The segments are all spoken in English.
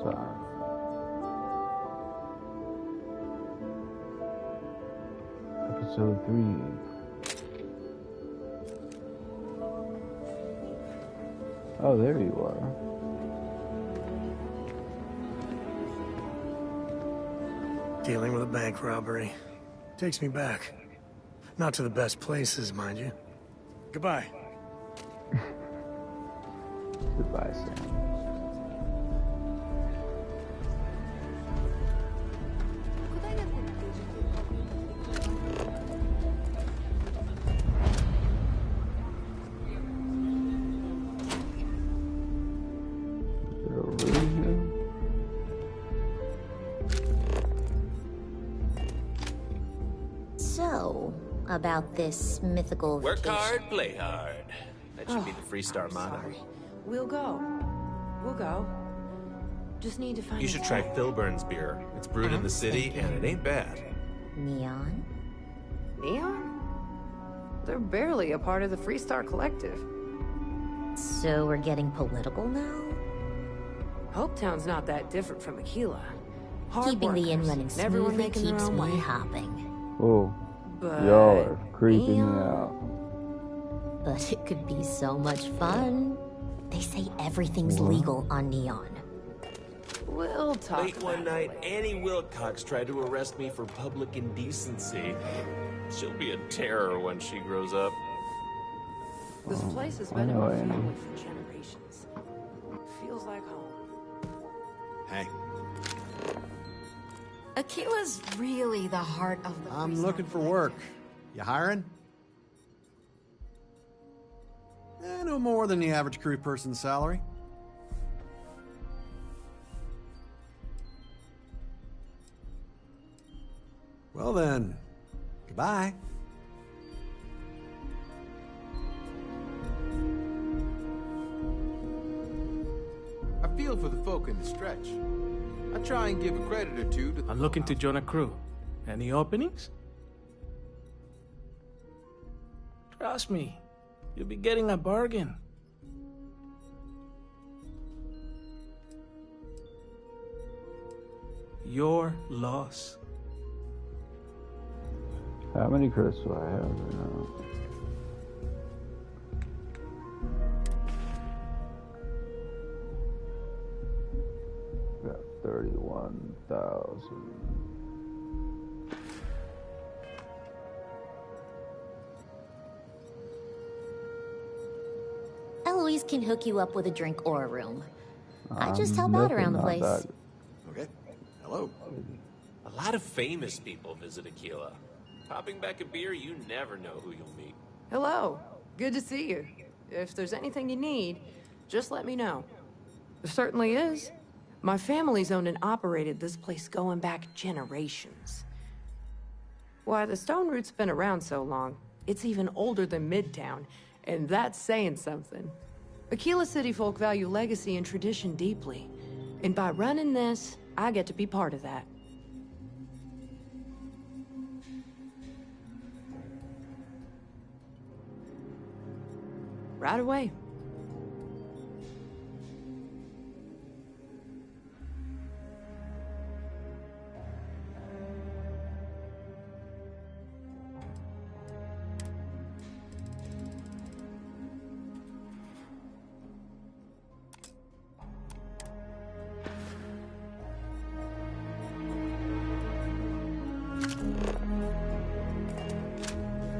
more time. Episode 3. Oh, there you are. Dealing with a bank robbery. Takes me back. Not to the best places, mind you. Goodbye. Goodbye, Sam. Is there a room here? So, about this mythical Work vacation. hard, play hard. That should be the Freestar motto. Sorry. We'll go. We'll go. Just need to find. You should try Philburn's beer. It's brewed in the city, and it ain't bad. Neon? Neon? They're barely a part of the Freestar Collective. So we're getting political now? Hopetown's not that different from Aquila. Hard Keeping the inn workers, running and everyone smoothly making their keeps own me way. hopping. Oh, But y'all are creeping me Neon? out. But it could be so much fun. They say everything's What? legal on Neon. We'll talk Late about one it night, later. Annie Wilcox tried to arrest me for public indecency. She'll be a terror when she grows up. This place has I been in know my Annie. family for generations. Feels like home. Hey, Aquila's really the heart of the I'm Freestar looking for work. You hiring? No more than the average crew person's salary. Well then, goodbye. I feel for the folk in the stretch. I try and give a credit or two to the I'm looking to clubhouse. join a crew. Any openings? Trust me, you'll be getting a bargain. Your loss. How many credits do I have right now? Got 31,000. Eloise can hook you up with a drink or a room. I just I'm help out around the definitely not place. Okay. Hello. A lot of famous people visit Aquila. Popping back a beer, you never know who you'll meet. Hello. Good to see you. If there's anything you need, just let me know. There certainly is. My family's owned and operated this place going back generations. Why, the Stone Route's been around so long, it's even older than Midtown, and that's saying something. Aquila City folk value legacy and tradition deeply, and by running this, I get to be part of that. Right away.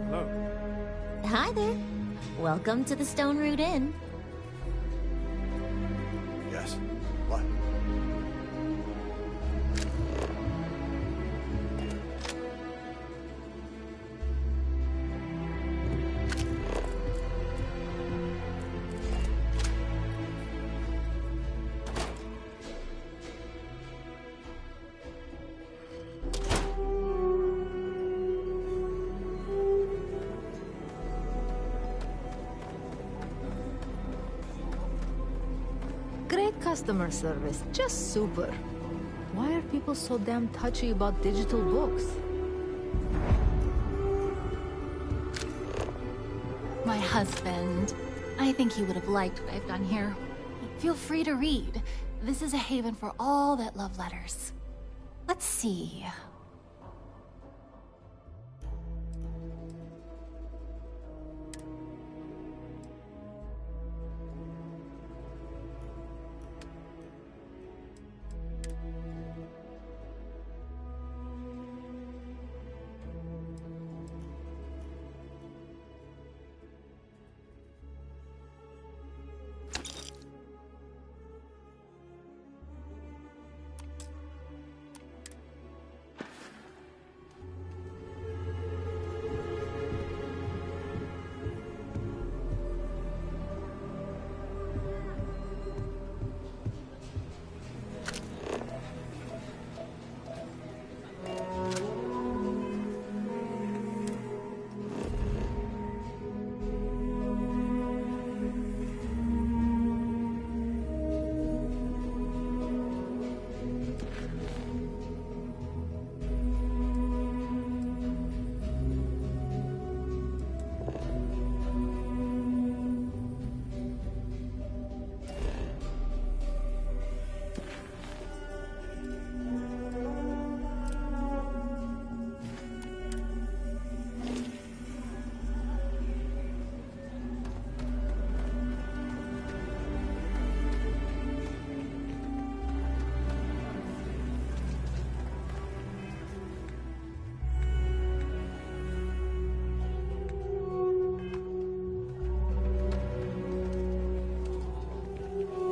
Hello. Hi there. Welcome to the Stone Root Inn. Yes. What? Great customer service, just super. Why are people so damn touchy about digital books? My husband. I think he would have liked what I've done here. Feel free to read. This is a haven for all that love letters. Let's see.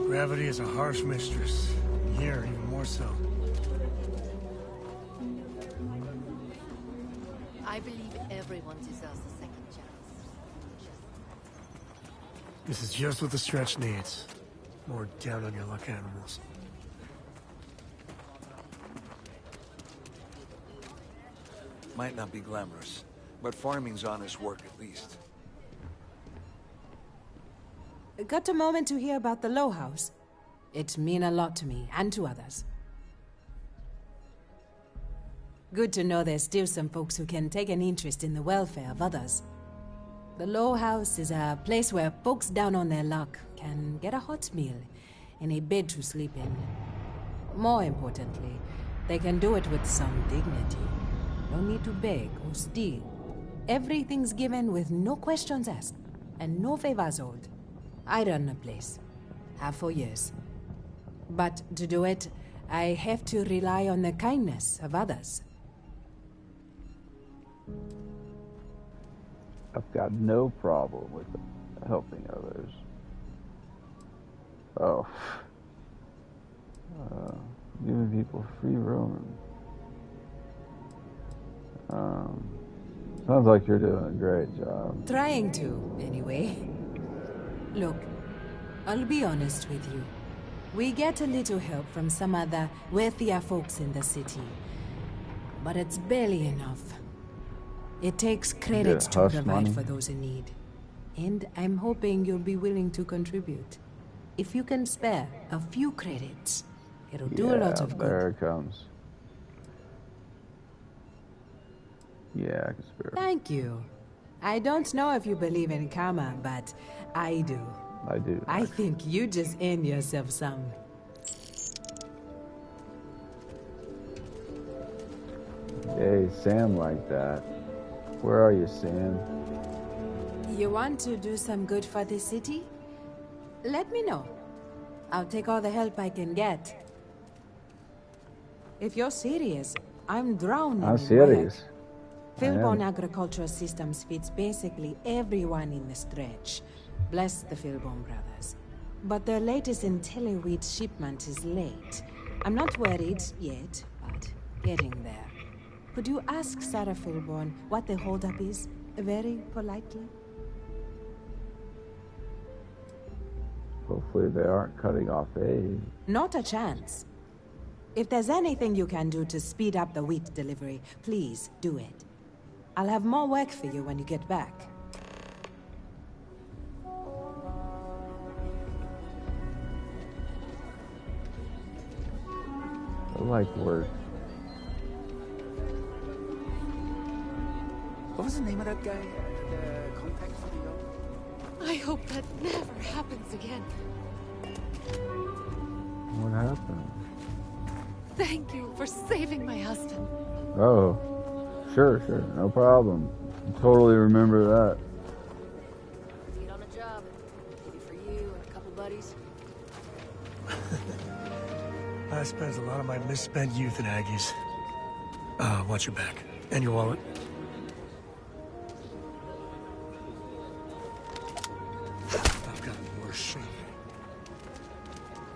Gravity is a harsh mistress. Here, even more so. I believe everyone deserves a second chance. This is just what the stretch needs. More down on your luck animals. Might not be glamorous, but farming's honest work at least. Got a moment to hear about the Low House? It mean a lot to me, and to others. Good to know there's still some folks who can take an interest in the welfare of others. The Low House is a place where folks down on their luck can get a hot meal and a bed to sleep in. More importantly, they can do it with some dignity. No need to beg or steal. Everything's given with no questions asked, and no favors owed. I run the place. Have for years. But to do it, I have to rely on the kindness of others. I've got no problem with helping others. Oh. Giving people free roaming. Sounds like you're doing a great job. Trying to, anyway. Look, I'll be honest with you. We get a little help from some other wealthier folks in the city. But it's barely enough. It takes credits to provide money for those in need. And I'm hoping you'll be willing to contribute. If you can spare a few credits, it'll do a lot of good. There it comes. Yeah, I can spare. Thank you. I don't know if you believe in karma, but I do. I do. I think you just earned yourself some. Hey, Sam like that. Where are you, Sam? You want to do some good for the city? Let me know. I'll take all the help I can get. If you're serious, I'm drowning I'm in serious. work. Philbone agricultural systems feeds basically everyone in the stretch. Bless the Philbone brothers. But their latest IntelliWheat shipment is late. I'm not worried yet, but getting there. Could you ask Sarah Philbone what the holdup is, very politely? Hopefully they aren't cutting off aid. Not a chance. If there's anything you can do to speed up the wheat delivery, please do it. I'll have more work for you when you get back. I like work. What was the name of that guy? The contact for the dog? I hope that never happens again. What happened? Thank you for saving my husband. Oh, sure, no problem. I totally remember that. Get on a job. Maybe for you and a couple buddies. I spent a lot of my misspent youth in Aggies. Watch your back. And your wallet. I've gotten worse shape.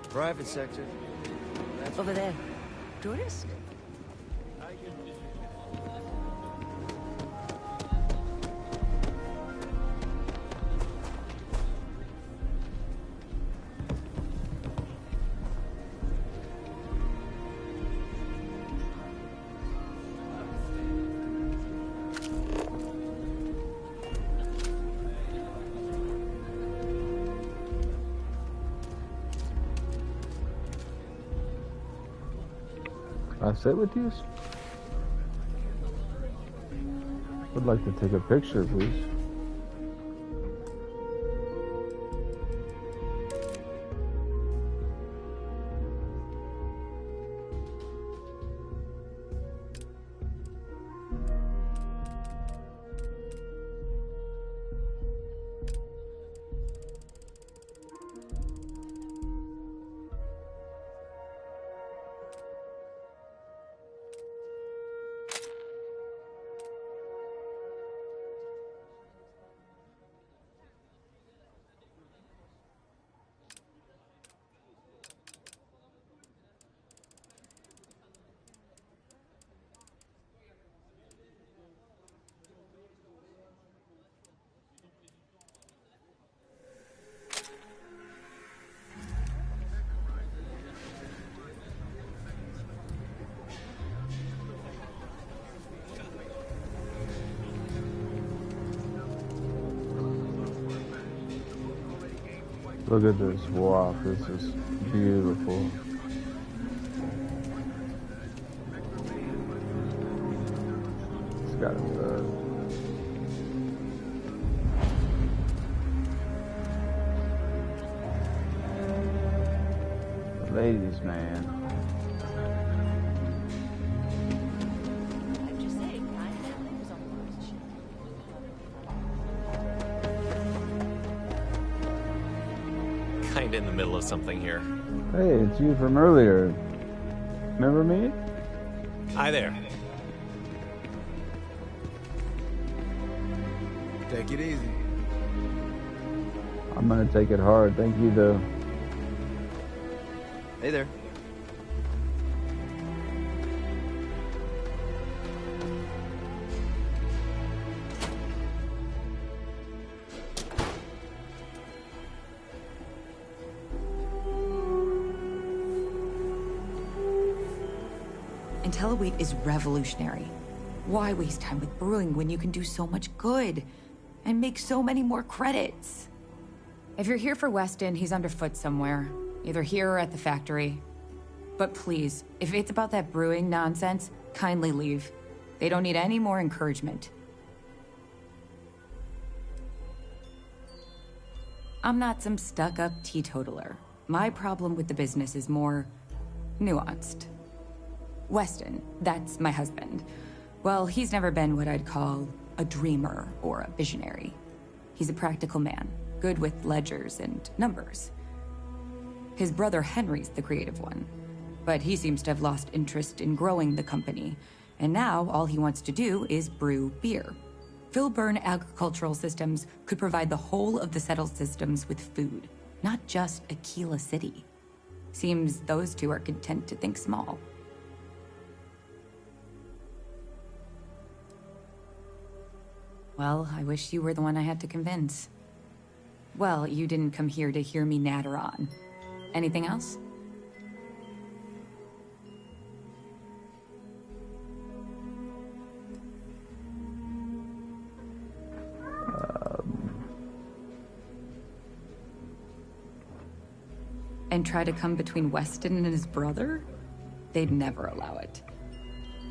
Private sector. Over there. Tourist? I sit with you? Would like to take a picture, please. Look at this walk. This is beautiful. It's got a bed. Ladies, man. Kinda in the middle of something here. Hey, it's you from earlier. Remember me? Hi there. Take it easy. I'm gonna take it hard. Thank you, though. Hey there. IntelliWheat is revolutionary. Why waste time with brewing when you can do so much good and make so many more credits? If you're here for Weston, he's underfoot somewhere, either here or at the factory. But please, if it's about that brewing nonsense, kindly leave. They don't need any more encouragement. I'm not some stuck-up teetotaler. My problem with the business is more nuanced. Weston, that's my husband. Well, he's never been what I'd call a dreamer or a visionary. He's a practical man, good with ledgers and numbers. His brother Henry's the creative one, but he seems to have lost interest in growing the company, and now all he wants to do is brew beer. Filburn Agricultural Systems could provide the whole of the settled systems with food, not just Aquila City. Seems those two are content to think small. Well, I wish you were the one I had to convince. Well, you didn't come here to hear me natter on. Anything else? And try to come between Weston and his brother? They'd never allow it.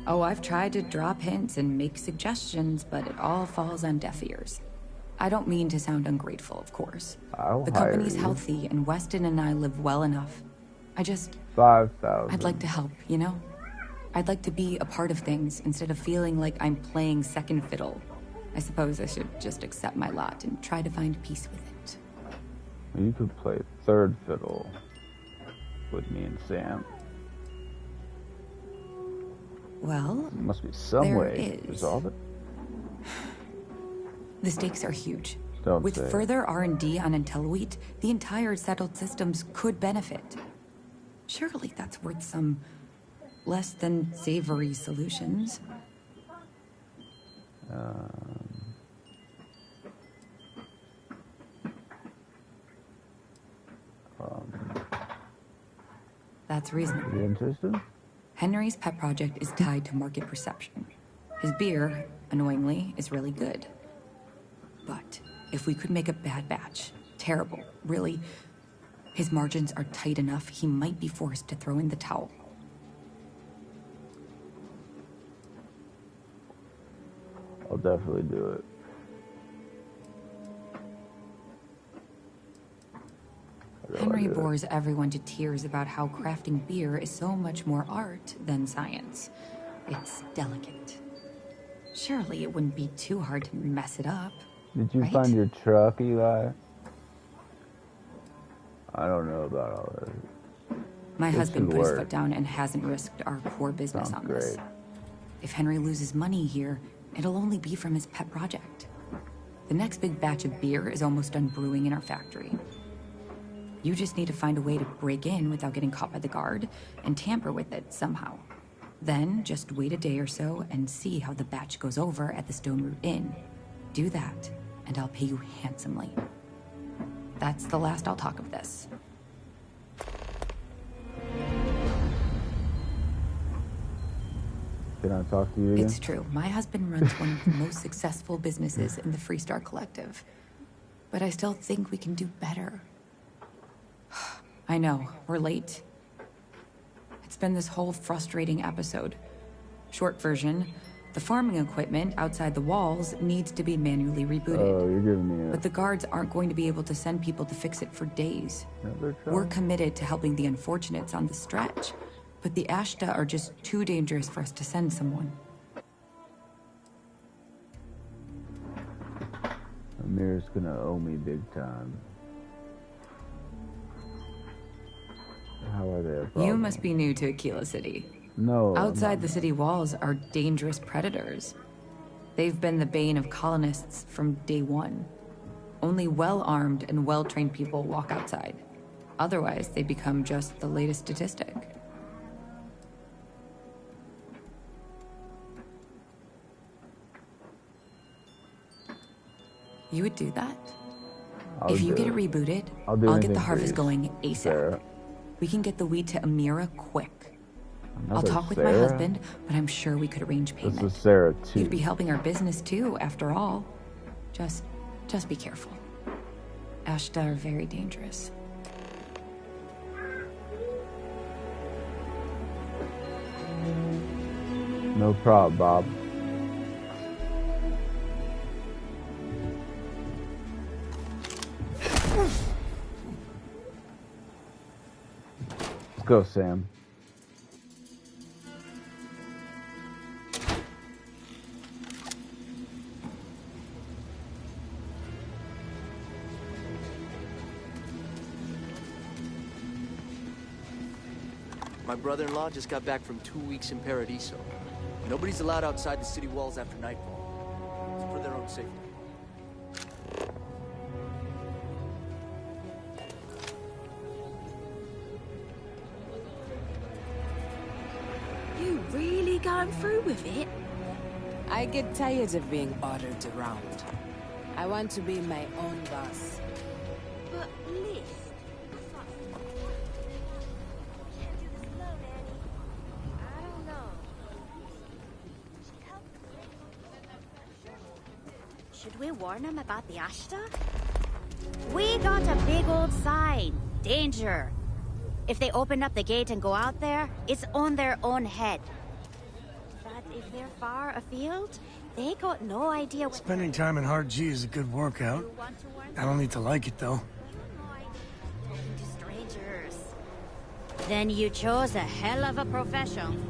Oh, I've tried to drop hints and make suggestions, but it all falls on deaf ears. I don't mean to sound ungrateful, of course. The company's healthy, and Weston and I live well enough. 5,000. I'd like to help, you know? I'd like to be a part of things instead of feeling like I'm playing second fiddle. I suppose I should just accept my lot and try to find peace with it. You could play third fiddle with me and Sam. Well, there must be some way to resolve it. The stakes are huge. With further R&D on IntelliWheat, the entire settled systems could benefit. Surely that's worth some less than savory solutions. That's reasonable. You interested? Henry's pet project is tied to market perception. His beer, annoyingly, is really good. But if we could make a bad batch, terrible, really, his margins are tight enough he might be forced to throw in the towel. I'll definitely do it. Henry bores everyone to tears about how crafting beer is so much more art than science. It's delicate. Surely it wouldn't be too hard to mess it up. Did you right? find your truck, Eli? I don't know about all this. My husband put his foot down and hasn't risked our core business on this. If Henry loses money here, it'll only be from his pet project. The next big batch of beer is almost done brewing in our factory. You just need to find a way to break in without getting caught by the guard and tamper with it somehow. Then just wait a day or so and see how the batch goes over at the Stone Root Inn. Do that, and I'll pay you handsomely. That's the last I'll talk of this. Can I talk to you again? It's true. My husband runs one of the most successful businesses in the Freestar Collective. But I still think we can do better. I know, we're late. It's been this whole frustrating episode. Short version, the farming equipment outside the walls needs to be manually rebooted. Oh, you're giving me a... But the guards aren't going to be able to send people to fix it for days. We're committed to helping the unfortunates on the stretch, but the Ashta are just too dangerous for us to send someone. Amir's gonna owe me big time. How are they a problem? You must be new to Aquila City. No. Outside the city walls are dangerous predators. They've been the bane of colonists from day one. Only well-armed and well-trained people walk outside. Otherwise, they become just the latest statistic. You would do that? If you get it rebooted, I'll get the harvest going ASAP. Sarah. We can get the wheat to Amira quick. I'll talk with my Sarah? husband, but I'm sure we could arrange payment. This is Sarah too. You'd be helping our business too, after all. Just be careful. Ashta are very dangerous. No problem, Bob. Let's go, Sam. My brother-in-law just got back from 2 weeks in Paradiso. Nobody's allowed outside the city walls after nightfall. It's for their own safety. You really going through with it? I get tired of being ordered around. I want to be my own boss. But Liz... Should we warn them about the Ashta? We got a big old sign. Danger. If they open up the gate and go out there, it's on their own head. But if they're far afield, they got no idea what... Spending time in Hard G is a good workout. I don't need to like it, though. Talking to strangers. Then you chose a hell of a profession.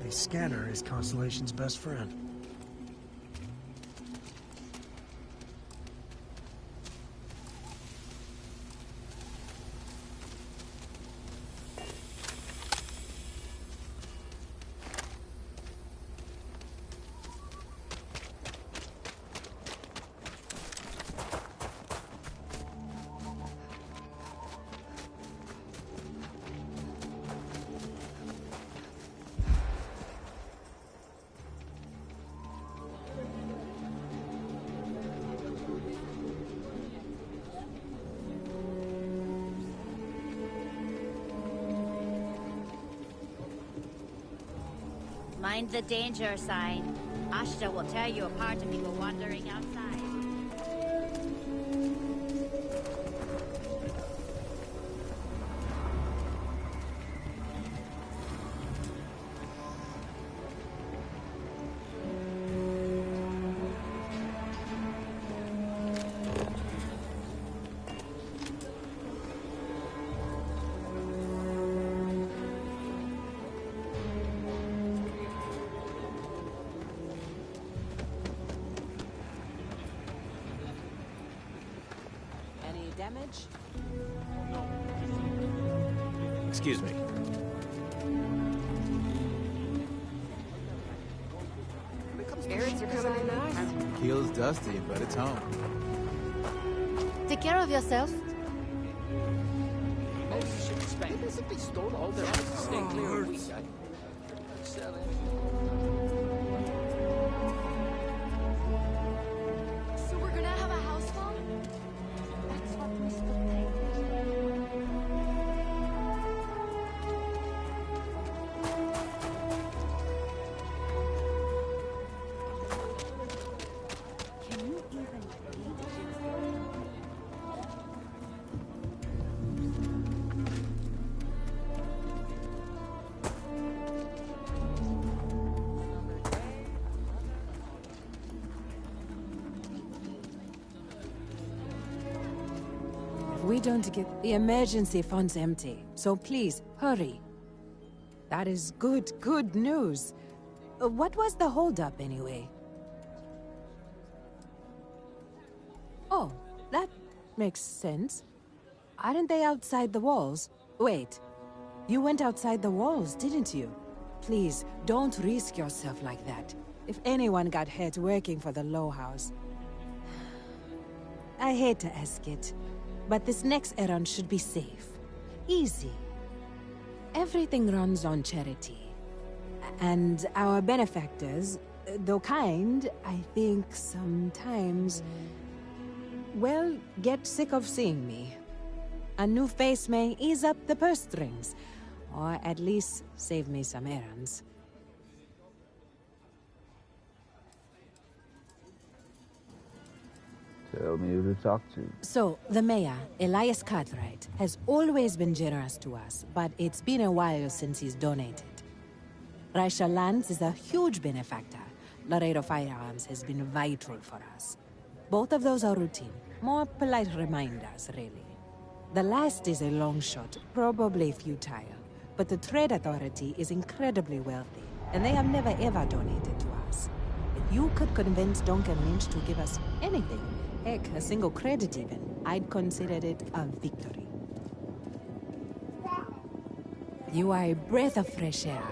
Scanner is Constellation's best friend. Mind the danger sign. Ashta will tear you apart if you go wandering outside. Damage? Excuse me. Spirits are coming in nice. Keel's dusty, but it's home. Take care of yourself. Maybe you should expand. They simply stole all their items to stay clear of weak. So we're gonna have a house phone? That's what Mr. Can you even read? If we don't get the emergency fund's empty, so please, hurry. That is good news. What was the holdup anyway? Oh, that makes sense. Aren't they outside the walls? Wait, you went outside the walls, didn't you? Please, don't risk yourself like that. If anyone got hurt working for the Low House. I hate to ask it, but this next errand should be safe. Easy. Everything runs on charity. And our benefactors, though kind, I think sometimes, well, get sick of seeing me. A new face may ease up the purse strings, or at least save me some errands. Tell me who to talk to. So, the mayor, Elias Cartwright, has always been generous to us, but it's been a while since he's donated. Raisha Lands is a huge benefactor. Laredo Firearms has been vital for us. Both of those are routine, more polite reminders, really. The last is a long shot, probably futile, but the Trade Authority is incredibly wealthy, and they have never ever donated to us. If you could convince Duncan Lynch to give us anything, heck, a single credit even, I'd consider it a victory. You are a breath of fresh air.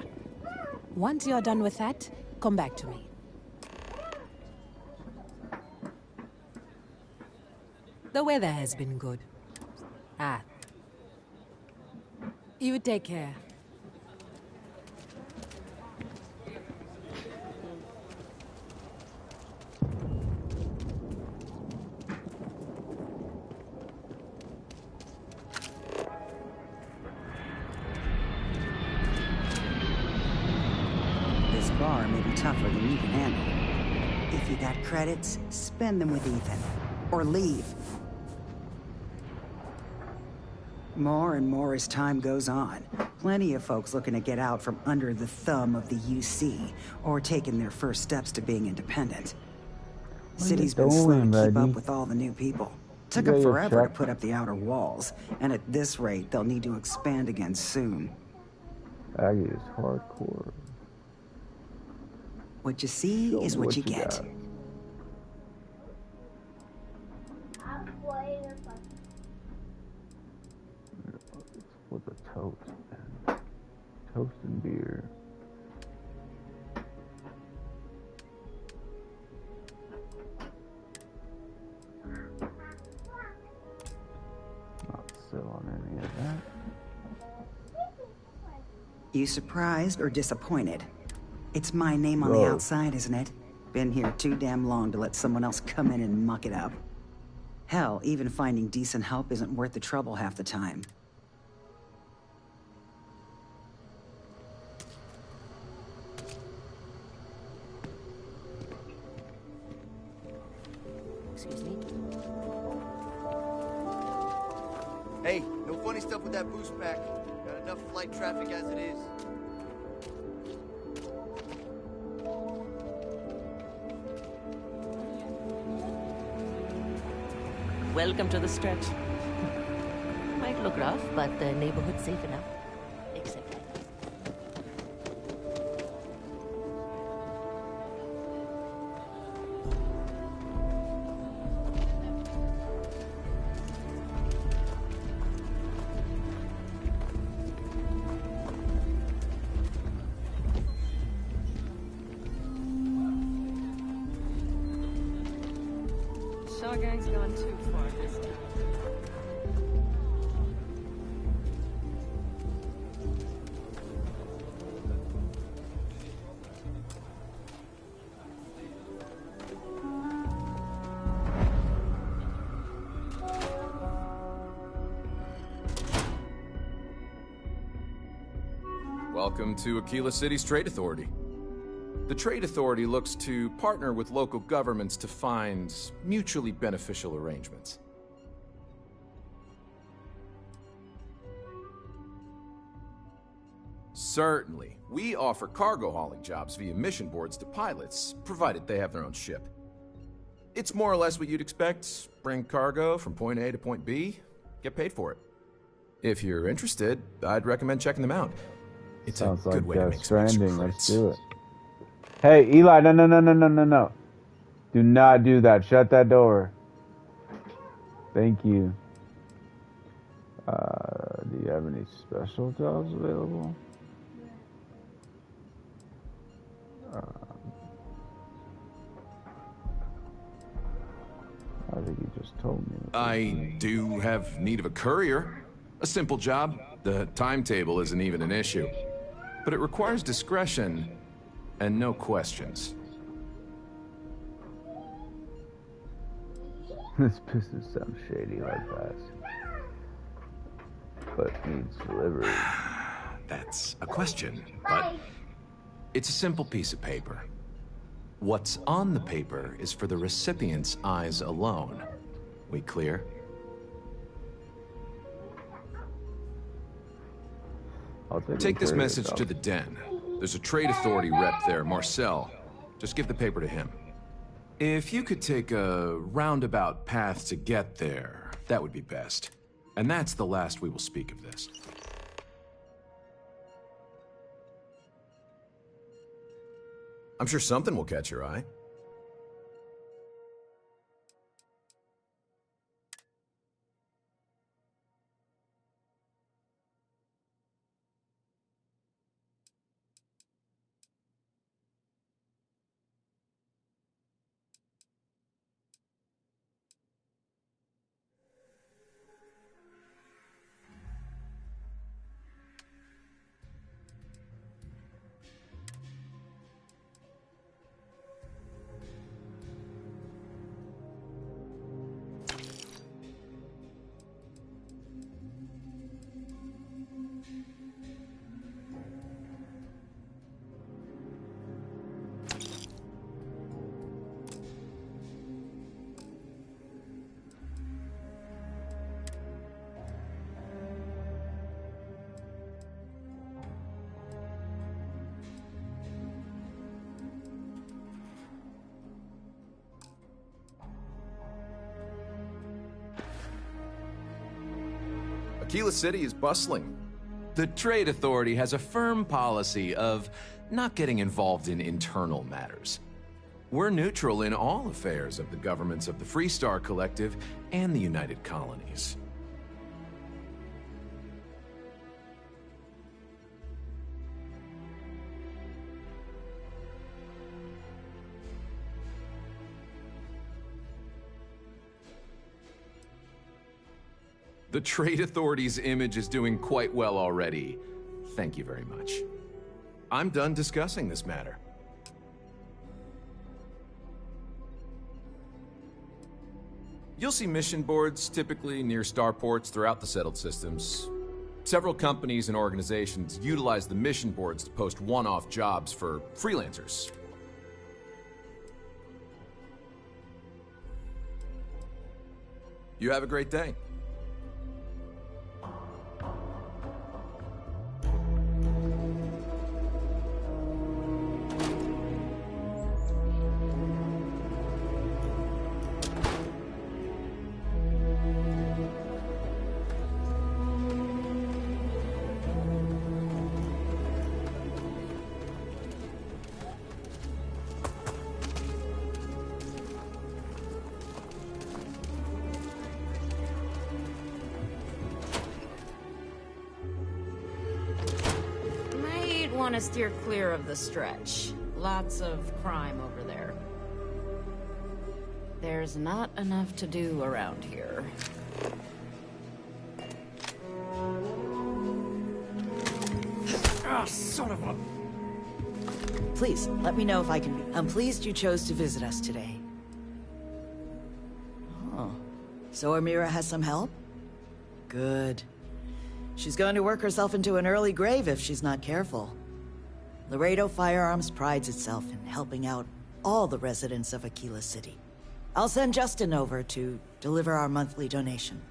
Once you're done with that, come back to me. The weather has been good. Ah. You take care. This bar may be tougher than you can handle. If you got credits, spend them with Ethan. Or leave. More and more as time goes on. Plenty of folks looking to get out from under the thumb of the UC, or taking their first steps to being independent. City's been slow to keep up with all the new people. Took them forever to put up the outer walls, and at this rate, they'll need to expand again soon. Aggie is hardcore. What you see is what you get. Got. With a toast, man. Toast and beer. Not selling any of that. You surprised or disappointed? It's my name on the outside, isn't it? Been here too damn long to let someone else come in and muck it up. Hell, even finding decent help isn't worth the trouble half the time. Excuse me? Hey, no funny stuff with that boost pack. Got enough flight traffic as it is. Welcome to the stretch. Might look rough, but the neighborhood's safe enough. Except Shaw Gang's gone too far this time. Welcome to Aquila City's Trade Authority. The Trade Authority looks to partner with local governments to find mutually beneficial arrangements. Certainly. We offer cargo hauling jobs via mission boards to pilots, provided they have their own ship. It's more or less what you'd expect. Bring cargo from point A to point B, get paid for it. If you're interested, I'd recommend checking them out. It's Sounds a good like way to make some extra Stranding. credits. Let's do it. Hey, Eli, no. Do not do that. Shut that door. Thank you. Do you have any special jobs available? I think you just told me. I do have need of a courier. A simple job. The timetable isn't even an issue. But it requires discretion and no questions. This business sounds shady like that. But needs delivery. That's a question, but it's a simple piece of paper. What's on the paper is for the recipient's eyes alone. We clear? Take this message to the den. There's a trade authority rep there, Marcel. Just give the paper to him. If you could take a roundabout path to get there, that would be best. And that's the last we will speak of this. I'm sure something will catch your eye. Aquila City is bustling. The Trade Authority has a firm policy of not getting involved in internal matters. We're neutral in all affairs of the governments of the Freestar Collective and the United Colonies. The Trade Authority's image is doing quite well already. Thank you very much. I'm done discussing this matter. You'll see mission boards typically near starports throughout the settled systems. Several companies and organizations utilize the mission boards to post one-off jobs for freelancers. You have a great day. Want to steer clear of the stretch. Lots of crime over there. There's not enough to do around here. Ah, son of a... Please, let me know if I can be... I'm pleased you chose to visit us today. Oh. So Amira has some help? Good. She's going to work herself into an early grave if she's not careful. Laredo Firearms prides itself in helping out all the residents of Aquila City. I'll send Justin over to deliver our monthly donation.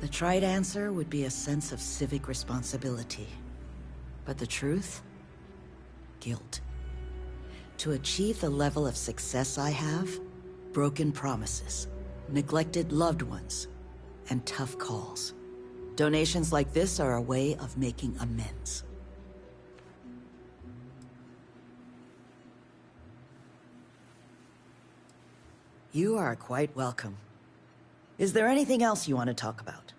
The trite answer would be a sense of civic responsibility. But the truth? Guilt. To achieve the level of success I have, broken promises, neglected loved ones, and tough calls. Donations like this are a way of making amends. You are quite welcome. Is there anything else you want to talk about?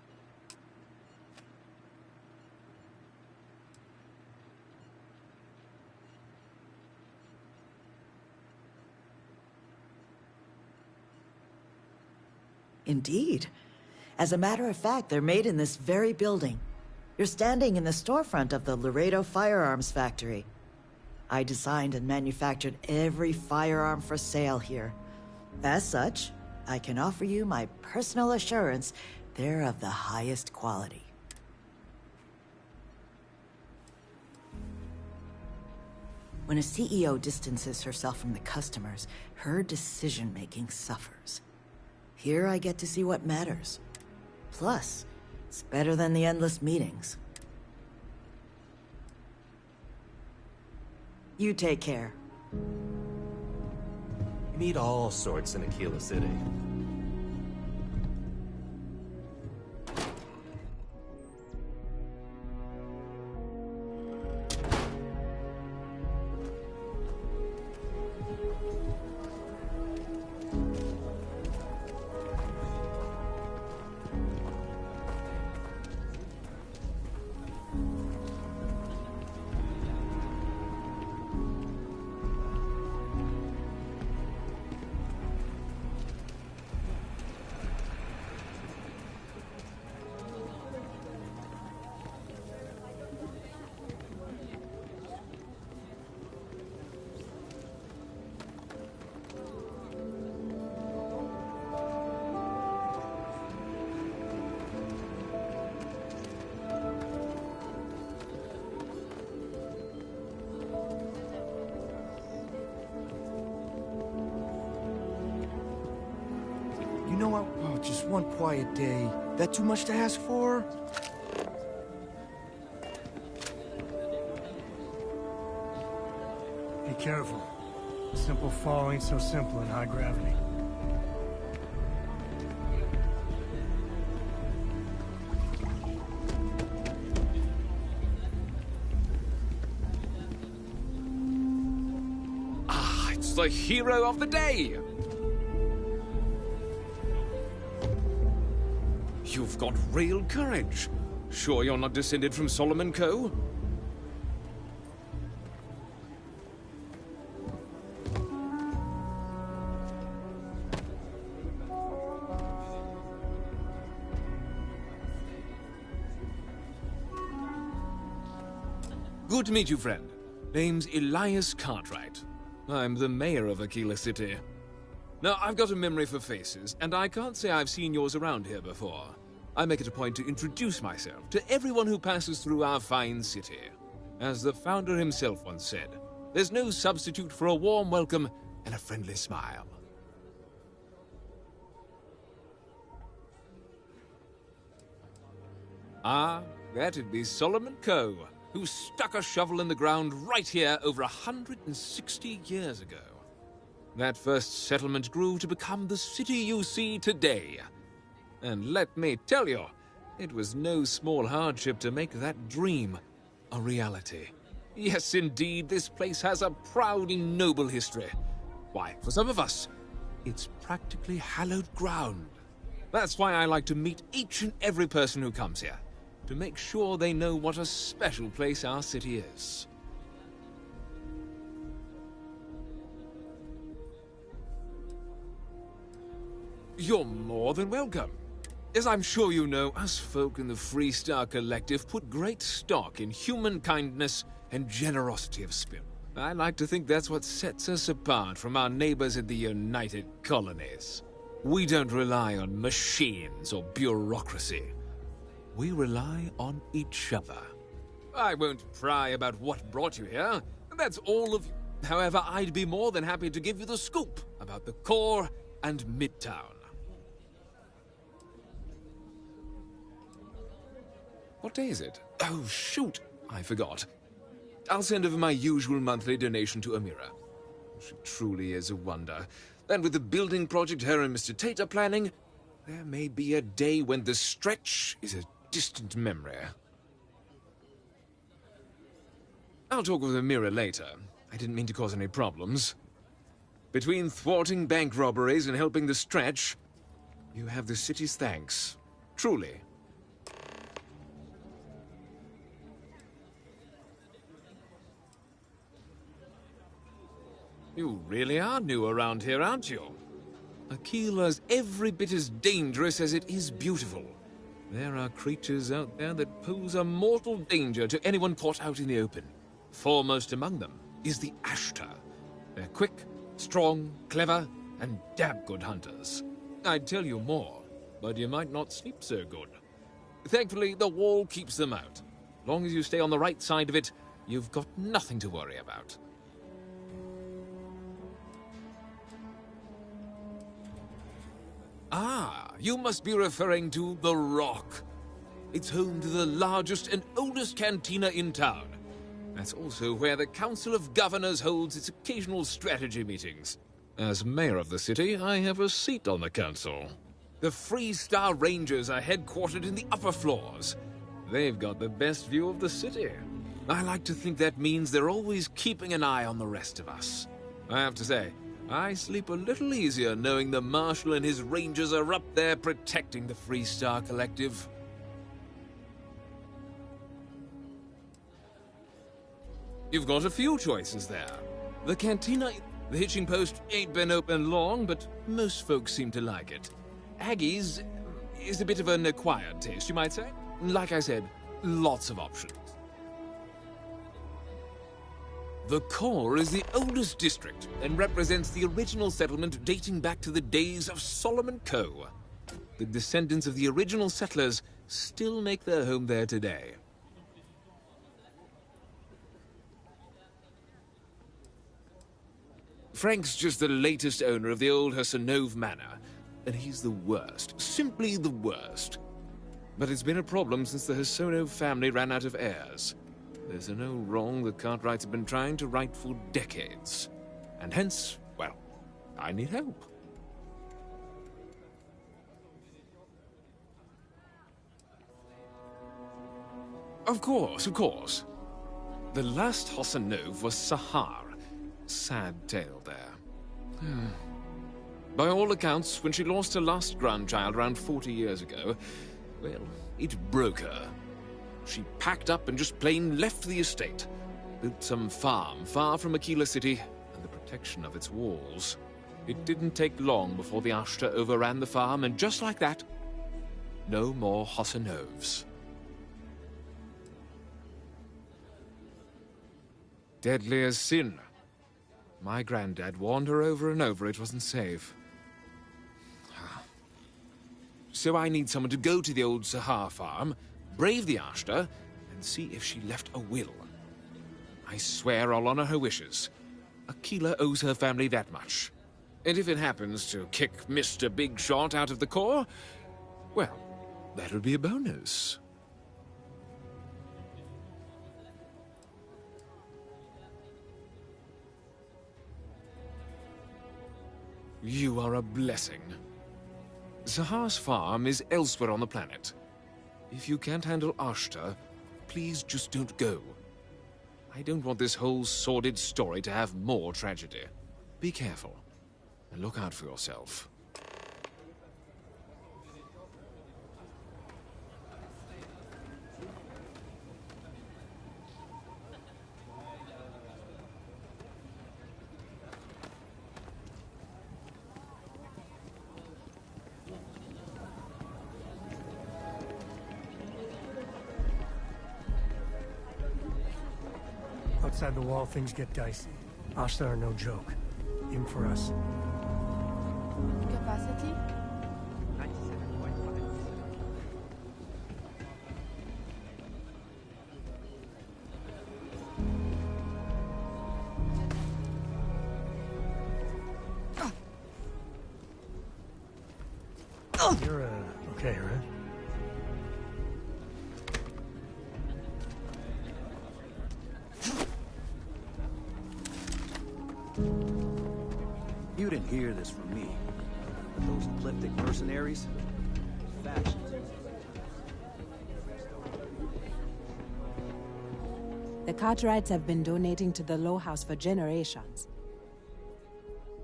Indeed. As a matter of fact, they're made in this very building. You're standing in the storefront of the Laredo Firearms Factory. I designed and manufactured every firearm for sale here. As such, I can offer you my personal assurance they're of the highest quality. When a CEO distances herself from the customers, her decision-making suffers. Here I get to see what matters. Plus, it's better than the endless meetings. You take care. You meet all sorts in Aquila City. You know what? Oh, just one quiet day. That too much to ask for? Be careful. A simple fall ain't so simple in high gravity. Ah, it's the hero of the day! You've got real courage. Sure you're not descended from Solomon Coe? Good to meet you, friend. Name's Elias Cartwright. I'm the mayor of Aquila City. Now, I've got a memory for faces, and I can't say I've seen yours around here before. I make it a point to introduce myself to everyone who passes through our fine city. As the founder himself once said, there's no substitute for a warm welcome and a friendly smile. Ah, that'd be Solomon Coe, who stuck a shovel in the ground right here over 160 years ago. That first settlement grew to become the city you see today. And let me tell you, it was no small hardship to make that dream a reality. Yes, indeed, this place has a proud and noble history. Why, for some of us, it's practically hallowed ground. That's why I like to meet each and every person who comes here, to make sure they know what a special place our city is. You're more than welcome. As I'm sure you know, us folk in the Freestar Collective put great stock in human kindness and generosity of spirit. I like to think that's what sets us apart from our neighbors in the United Colonies. We don't rely on machines or bureaucracy. We rely on each other. I won't pry about what brought you here. That's all of you. However, I'd be more than happy to give you the scoop about the core and Midtown. What day is it? Oh, shoot! I forgot. I'll send over my usual monthly donation to Amira. She truly is a wonder. And with the building project her and Mr. Tate are planning, there may be a day when the stretch is a distant memory. I'll talk with Amira later. I didn't mean to cause any problems. Between thwarting bank robberies and helping the stretch, you have the city's thanks. Truly. You really are new around here, aren't you? Aquila's every bit as dangerous as it is beautiful. There are creatures out there that pose a mortal danger to anyone caught out in the open. Foremost among them is the Ashtar. They're quick, strong, clever, and damn good hunters. I'd tell you more, but you might not sleep so good. Thankfully, the wall keeps them out. Long as you stay on the right side of it, you've got nothing to worry about. Ah, you must be referring to The Rock. It's home to the largest and oldest cantina in town. That's also where the Council of Governors holds its occasional strategy meetings. As mayor of the city, I have a seat on the council. The Freestar Rangers are headquartered in the upper floors. They've got the best view of the city. I like to think that means they're always keeping an eye on the rest of us. I have to say, I sleep a little easier knowing the Marshal and his Rangers are up there protecting the Freestar Collective. You've got a few choices there. The cantina, the hitching post ain't been open long, but most folks seem to like it. Aggie's is a bit of an acquired taste, you might say. Like I said, lots of options. The core is the oldest district and represents the original settlement dating back to the days of Solomon Coe. The descendants of the original settlers still make their home there today. Frank's just the latest owner of the old Hassanove Manor, and he's the worst, simply the worst. But it's been a problem since the Hassanove family ran out of heirs. There's an old wrong the Cartwrights have been trying to right for decades. And hence, well, I need help. Of course, of course. The last Hassanove was Sahar. Sad tale there. By all accounts, when she lost her last grandchild around 40 years ago, well, it broke her. She packed up and just plain left the estate. Built some farm far from Aquila City and the protection of its walls. It didn't take long before the Ashtar overran the farm, and just like that, no more Hassanoves. Deadly as sin. My granddad warned her over and over it wasn't safe. So I need someone to go to the old Sahar farm, brave the Ashtar, and see if she left a will. I swear I'll honor her wishes. Aquila owes her family that much. And if it happens to kick Mr. Big Shot out of the core, well, that'll be a bonus. You are a blessing. Sahar's farm is elsewhere on the planet. If you can't handle Ashtar, please just don't go. I don't want this whole sordid story to have more tragedy. Be careful, and look out for yourself. Outside the wall, things get dicey. Ashta are no joke. Even for us. Capacity? You're, okay, right? You didn't hear this from me. But those ecliptic mercenaries? Factions. The Cartwrights have been donating to the Low House for generations.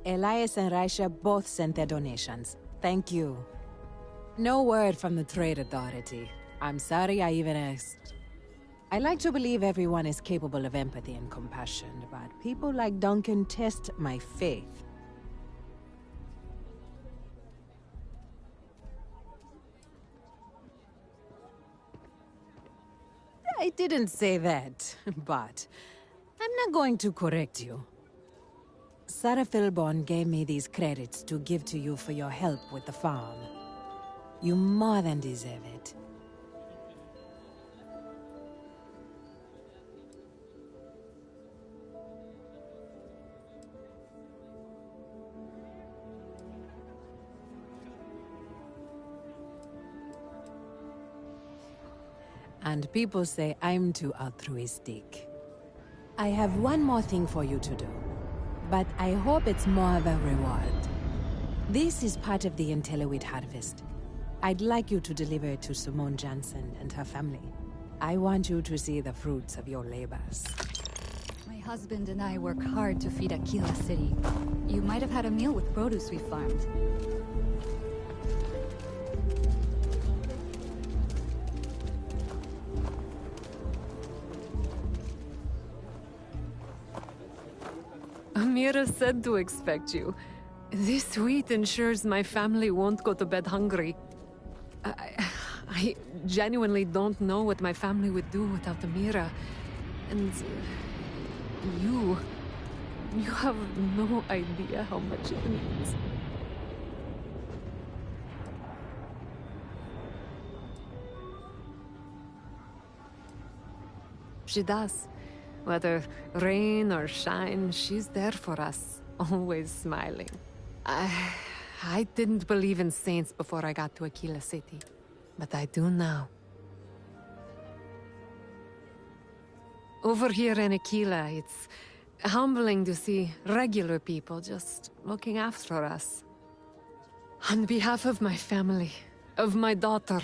Elias and Raisha both sent their donations. Thank you. No word from the Trade Authority. I'm sorry I even asked. I like to believe everyone is capable of empathy and compassion, but people like Duncan test my faith. I didn't say that, but I'm not going to correct you. Sarah Philborn gave me these credits to give to you for your help with the farm. You more than deserve it. And people say I'm too altruistic. I have one more thing for you to do, but I hope it's more of a reward. This is part of the Intellowit harvest. I'd like you to deliver it to Simone Jansen and her family. I want you to see the fruits of your labors. My husband and I work hard to feed Aquila City. You might have had a meal with produce we farmed. Amira said to expect you. This wheat ensures my family won't go to bed hungry. I genuinely don't know what my family would do without Amira. And you have no idea how much it means. She does. Whether rain or shine, she's there for us, always smiling. I didn't believe in saints before I got to Aquila City, but I do now. Over here in Aquila, it's humbling to see regular people just looking after us. On behalf of my family, of my daughter,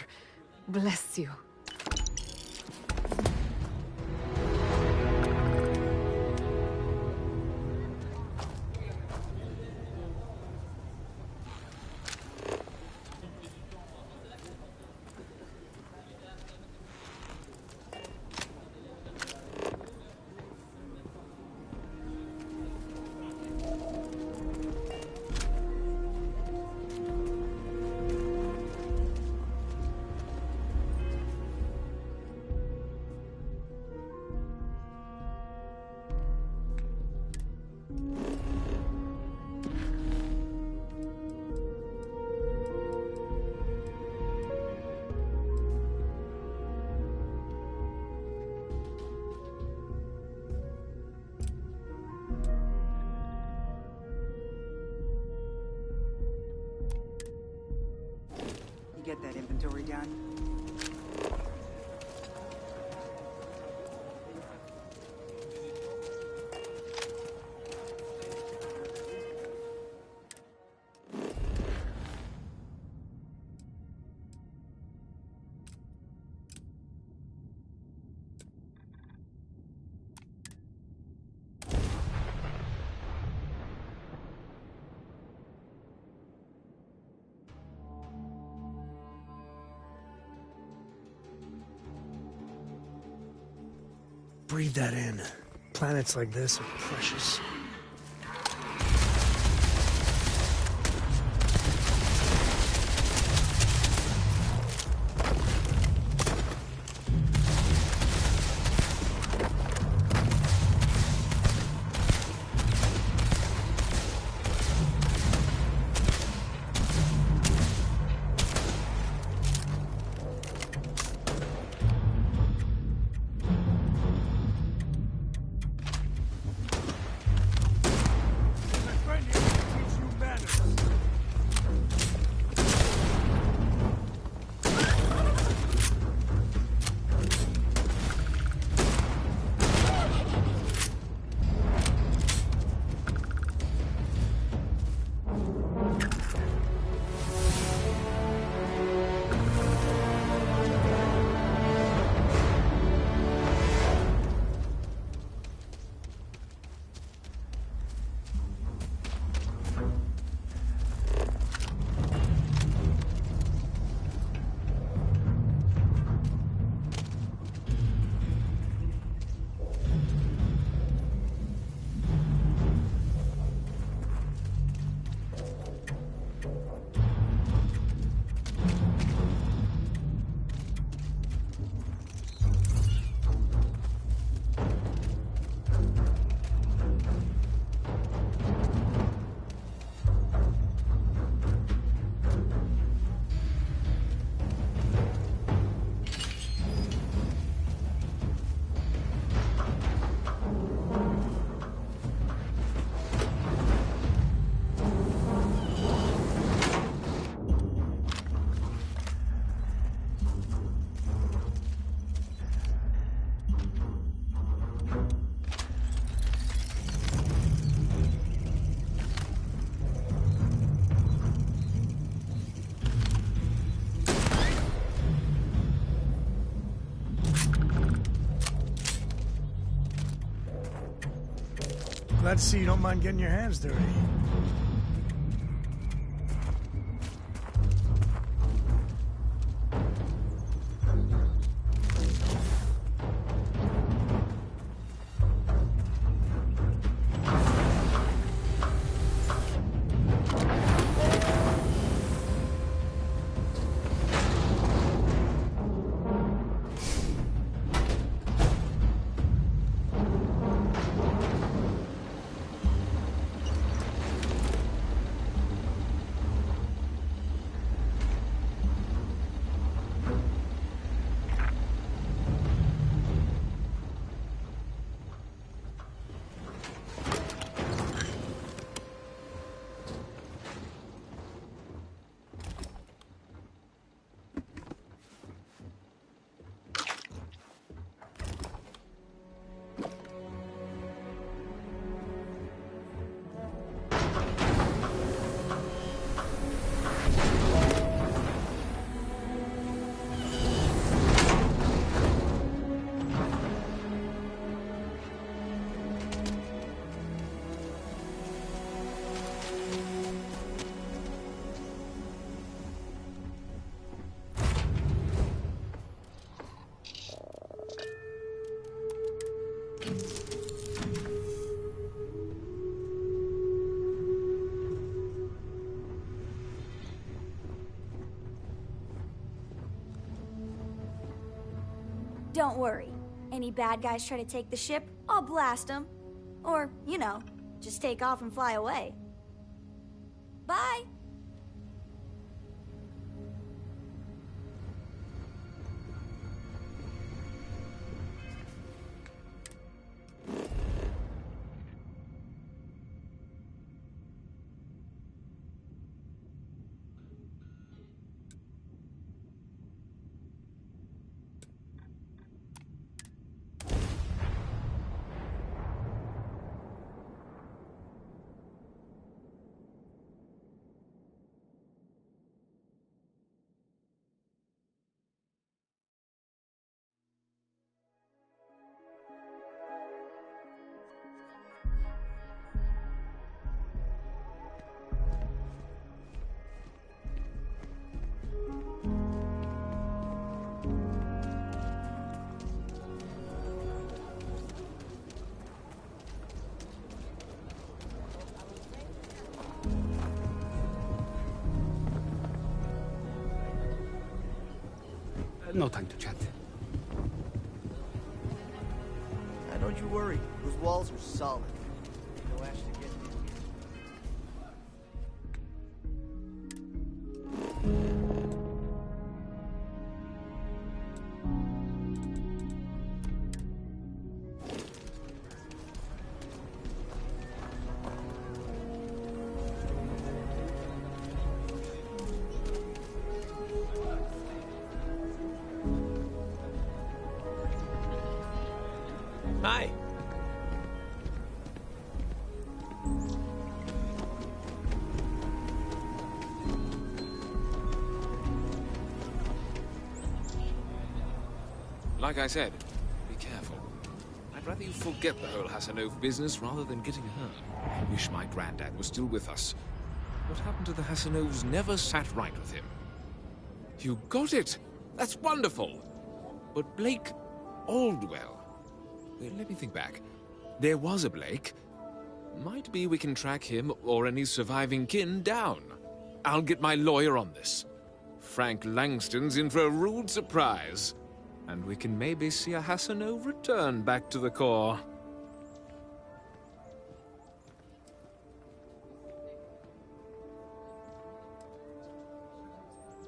bless you. Get that inventory done? Breathe that in. Planets like this are precious. Glad to see you don't mind getting your hands dirty. Don't worry. Any bad guys try to take the ship, I'll blast them. Or, you know, just take off and fly away. Bye! No time to chat. Don't you worry. Those walls are solid. No ash to get Hi. Like I said, be careful. I'd rather you forget the whole Hassanov business rather than getting hurt. I wish my granddad was still with us. What happened to the Hassanovs never sat right with him. You got it! That's wonderful! But Blake Aldwell... Well, let me think back. There was a Blake. Might be we can track him or any surviving kin down. I'll get my lawyer on this. Frank Langston's in for a rude surprise. And we can maybe see a Hassanov return back to the core.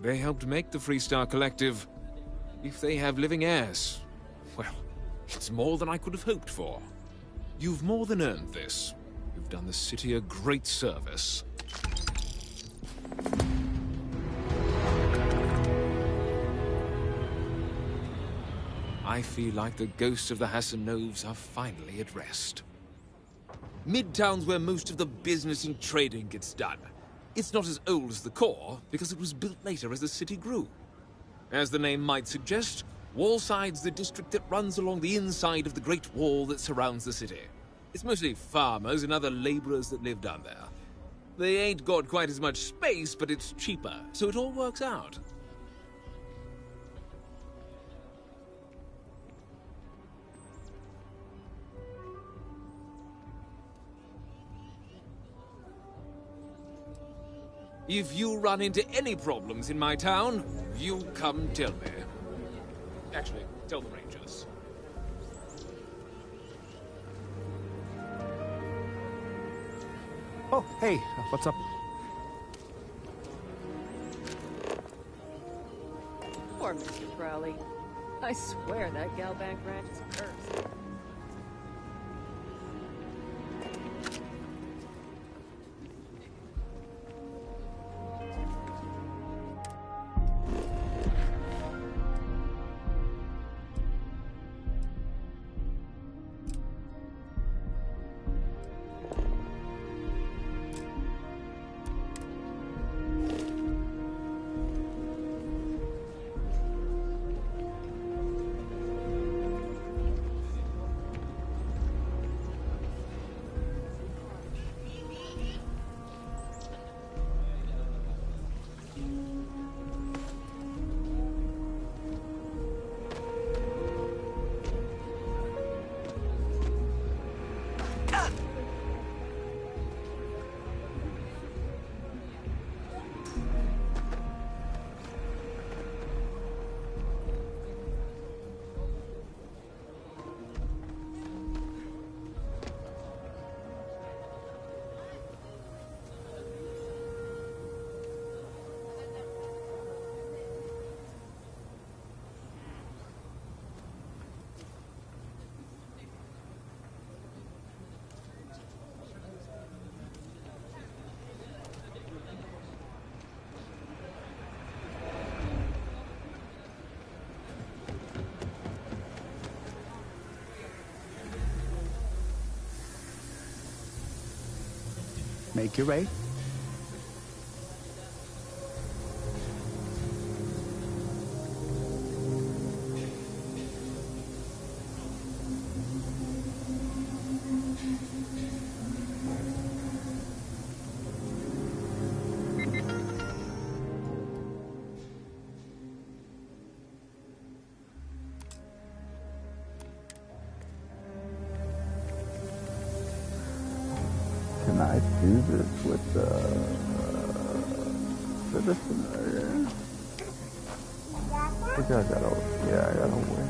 They helped make the Freestar Collective. If they have living heirs, well, it's more than I could have hoped for. You've more than earned this. You've done the city a great service. I feel like the ghosts of the Hassanovs are finally at rest. Midtown's where most of the business and trading gets done. It's not as old as the core, because it was built later as the city grew. As the name might suggest, Wallside's the district that runs along the inside of the Great Wall that surrounds the city. It's mostly farmers and other laborers that live down there. They ain't got quite as much space, but it's cheaper, so it all works out. If you run into any problems in my town, you come tell me. Actually, tell the Rangers. Oh, hey, what's up? Poor Mr. Crowley. I swear that Galbank ranch is cursed. Make your way. Can I do this with the citizen area? I think I gotta, yeah, I gotta win.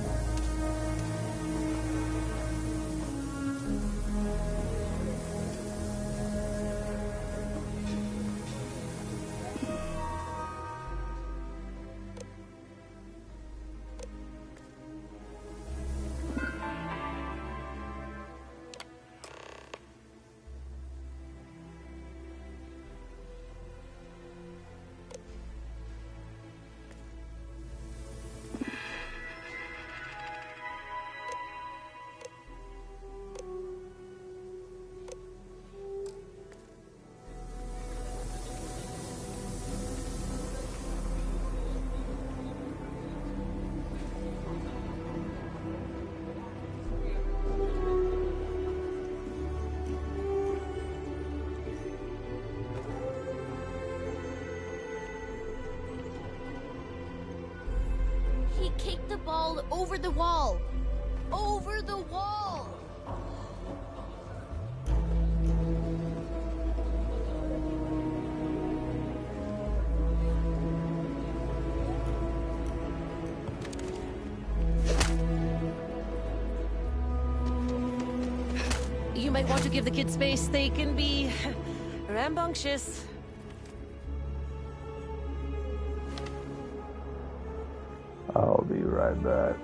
He kicked the ball over the wall. Over the wall! You might want to give the kids space. They can be rambunctious. I'll be right back.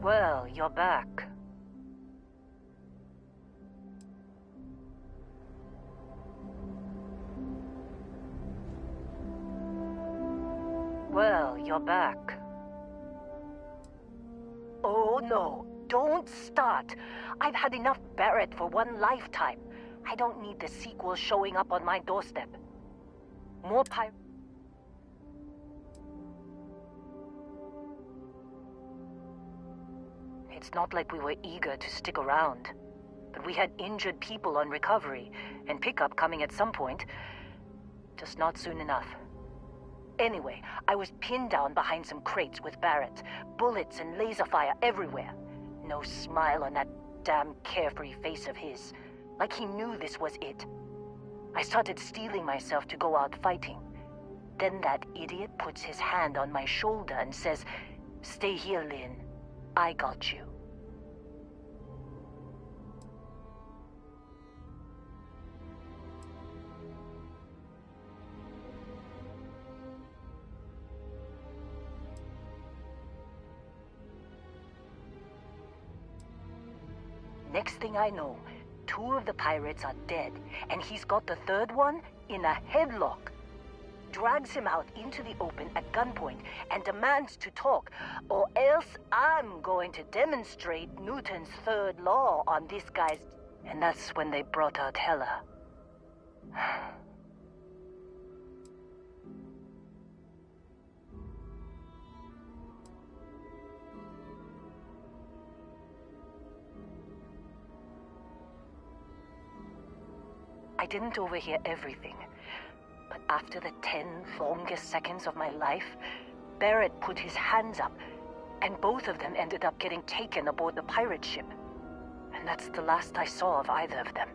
Well, you're back. Well, you're back. Oh no, don't start. I've had enough Barrett for one lifetime. I don't need the sequel showing up on my doorstep. More pirates. It's not like we were eager to stick around. But we had injured people on recovery, and pickup coming at some point. Just not soon enough. Anyway, I was pinned down behind some crates with Barrett. Bullets and laser fire everywhere. No smile on that damn carefree face of his. Like he knew this was it. I started steeling myself to go out fighting. Then that idiot puts his hand on my shoulder and says, "Stay here, Lynn. I got you." Next thing I know, 2 of the pirates are dead, and he's got the 3rd one in a headlock. Drags him out into the open at gunpoint and demands to talk, or else I'm going to demonstrate Newton's 3rd law on this guy's... And that's when they brought out Hella. I didn't overhear everything, but after the 10 longest seconds of my life, Barrett put his hands up, and both of them ended up getting taken aboard the pirate ship. And that's the last I saw of either of them.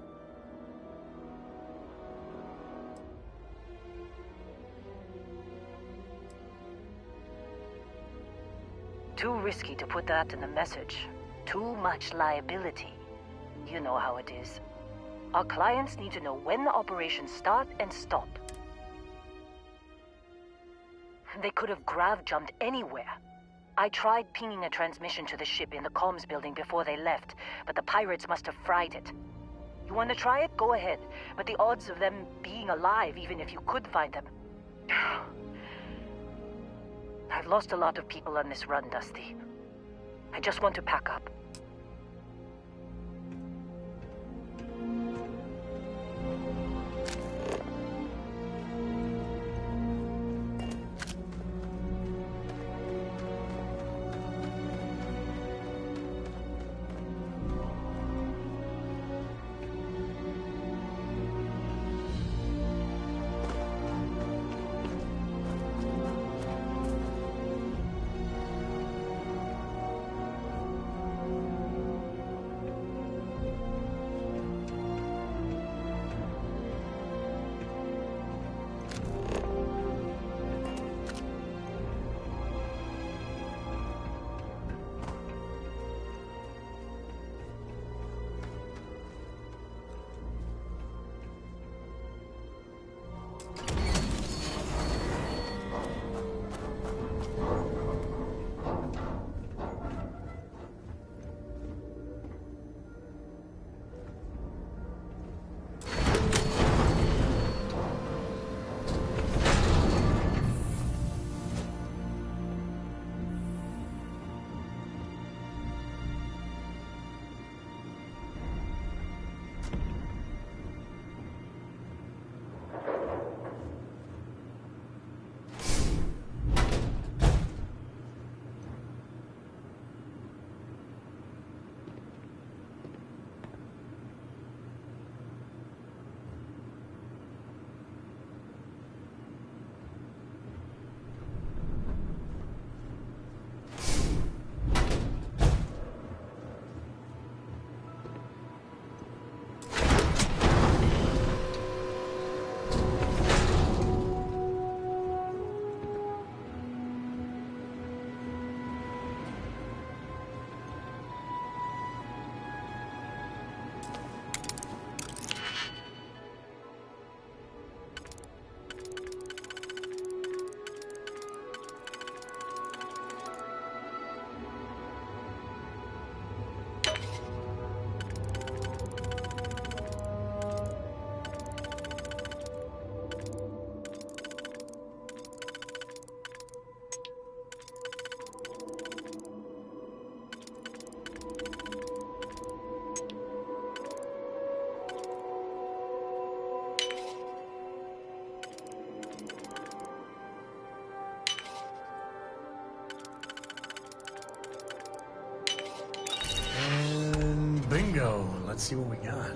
Too risky to put that in the message. Too much liability. You know how it is. Our clients need to know when the operations start and stop. They could have grav-jumped anywhere. I tried pinging a transmission to the ship in the comms building before they left, but the pirates must have fried it. You want to try it? Go ahead. But the odds of them being alive, even if you could find them... I've lost a lot of people on this run, Dusty. I just want to pack up. go. Let's see what we got.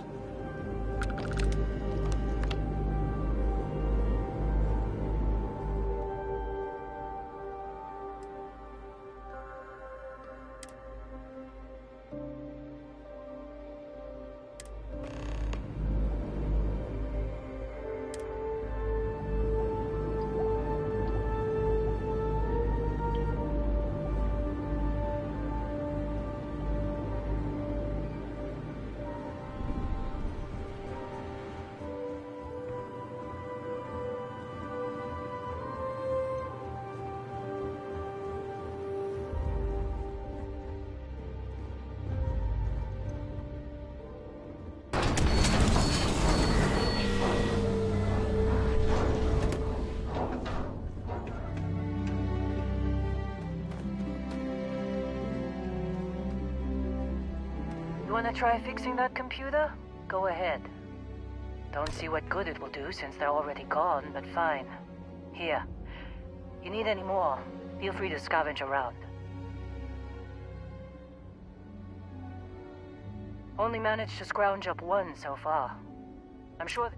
You wanna try fixing that computer? Go ahead. Don't see what good it will do since they're already gone, but fine. Here. You need any more, feel free to scavenge around. Only managed to scrounge up one so far. I'm sure...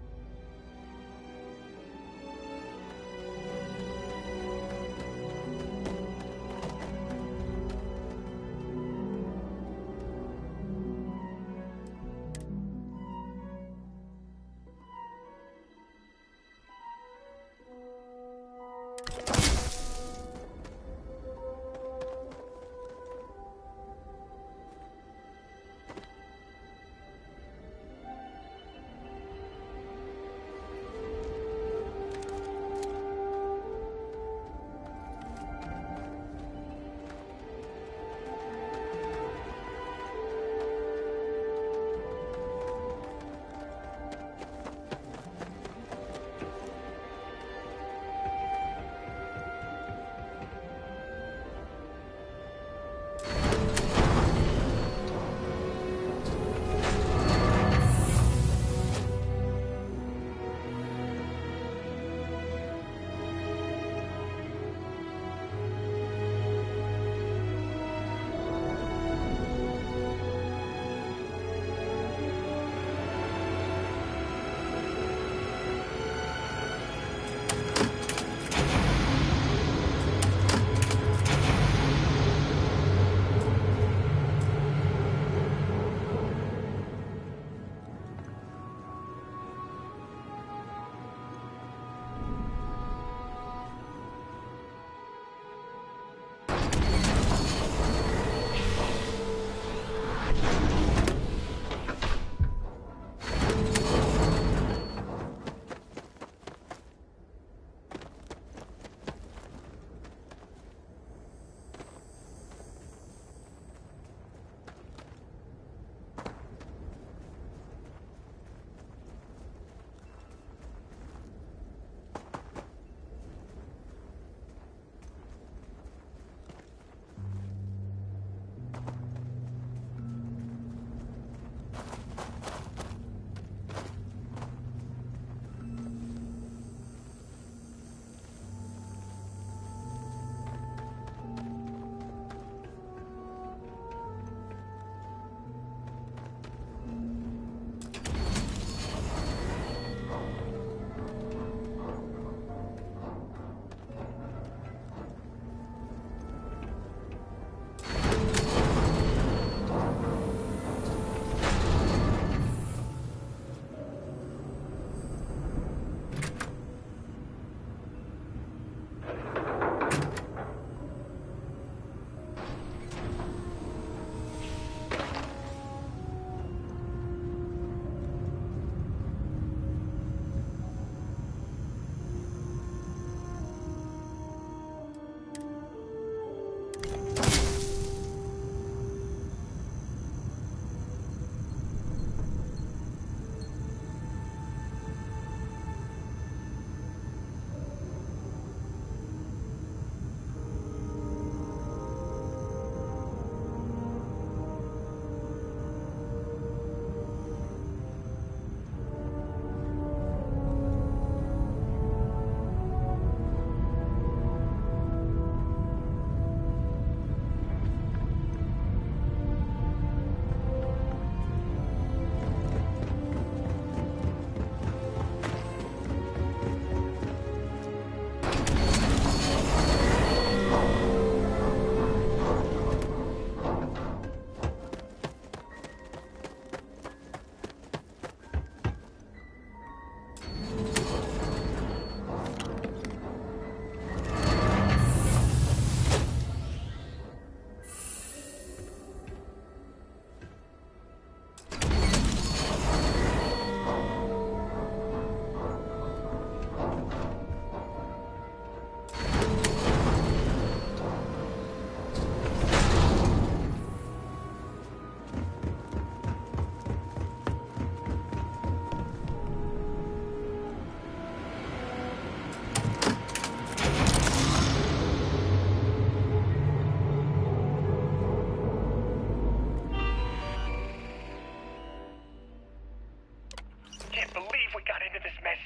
got into this mess?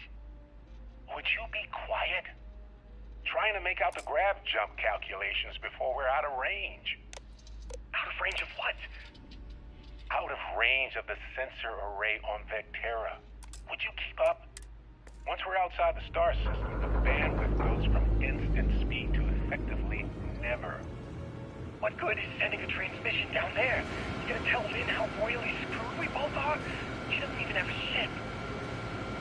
Would you be quiet? Trying to make out the grav jump calculations before we're out of range. Out of range of what? Out of range of the sensor array on Vectera. Would you keep up? Once we're outside the star system, the bandwidth goes from instant speed to effectively never. What good is sending a transmission down there? You gonna tell Lynn how royally screwed we both are? She doesn't even have a ship.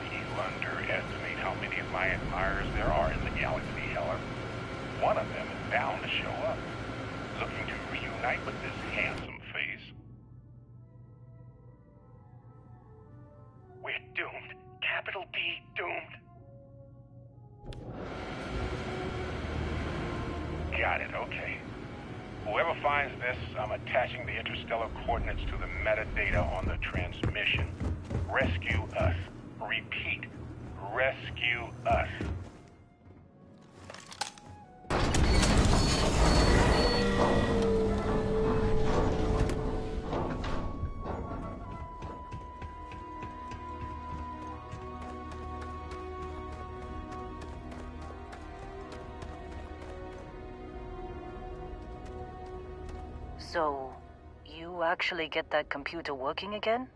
You underestimate how many of my admirers there are in the galaxy, Heller. One of them is bound to show up, looking to reunite with this handsome face. We're doomed. Capital D doomed. Got it, okay. Whoever finds this, I'm attaching the interstellar coordinates to the metadata on the transmission. Rescue us. Repeat. Rescue us. So, you actually get that computer working again?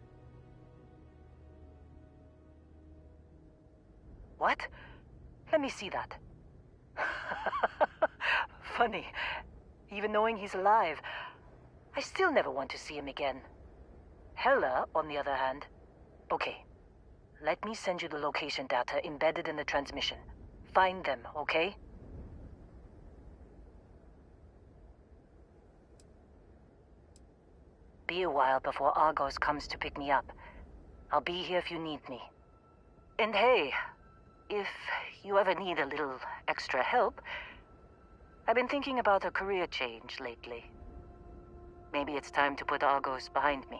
What? Let me see that. Funny. Even knowing he's alive, I still never want to see him again. Hella, on the other hand. Okay. Let me send you the location data embedded in the transmission. Find them, okay? Be a while before Argos comes to pick me up. I'll be here if you need me. And hey, if you ever need a little extra help, I've been thinking about a career change lately. Maybe it's time to put Argos behind me.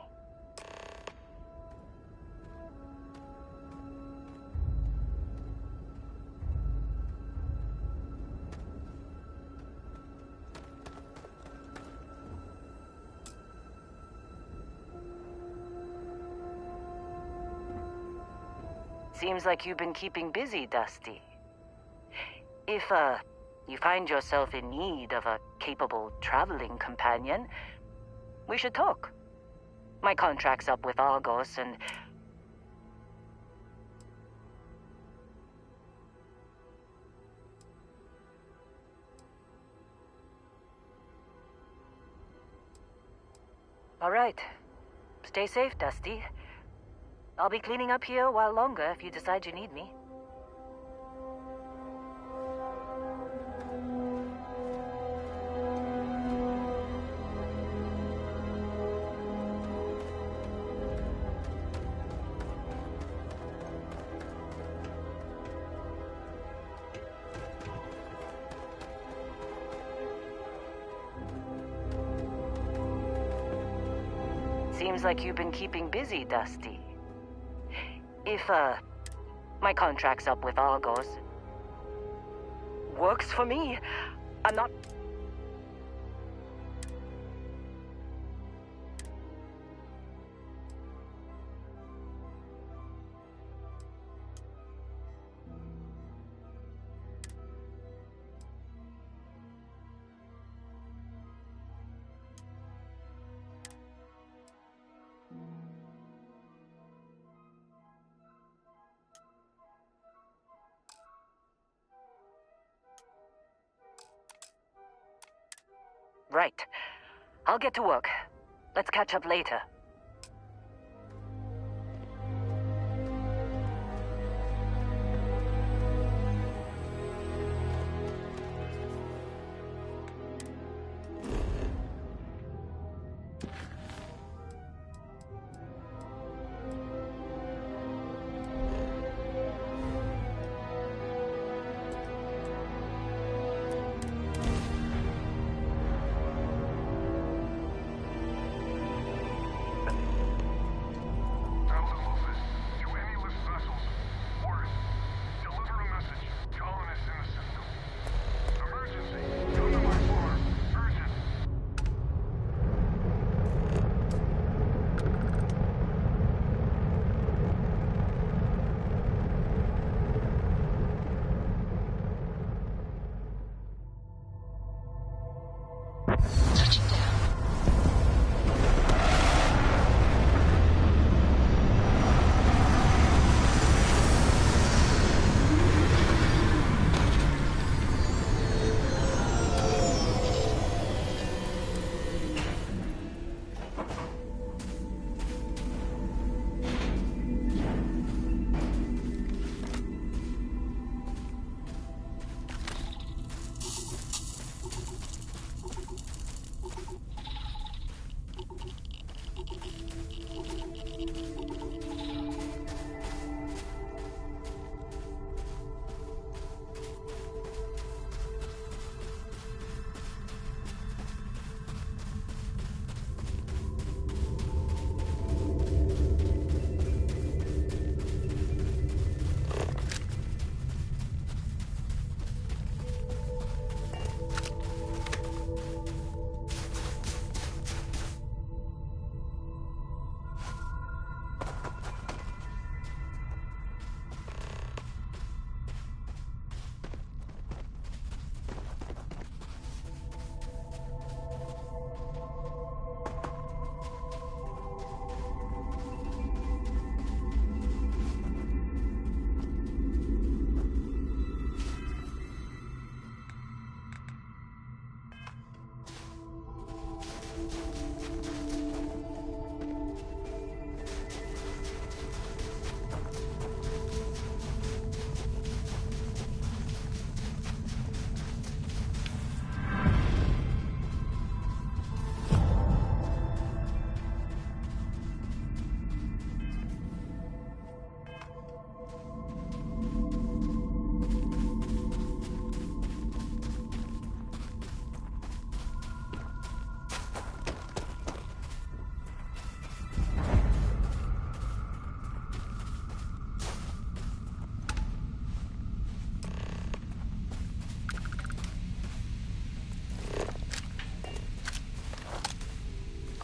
Seems like you've been keeping busy, Dusty. If, you find yourself in need of a capable traveling companion, we should talk. My contract's up with Argos, and... All right. Stay safe, Dusty. I'll be cleaning up here a while longer if you decide you need me. Seems like you've been keeping busy, Dusty. If, my contract's up with Argos. Works for me. I'm not... Right. I'll get to work. Let's catch up later.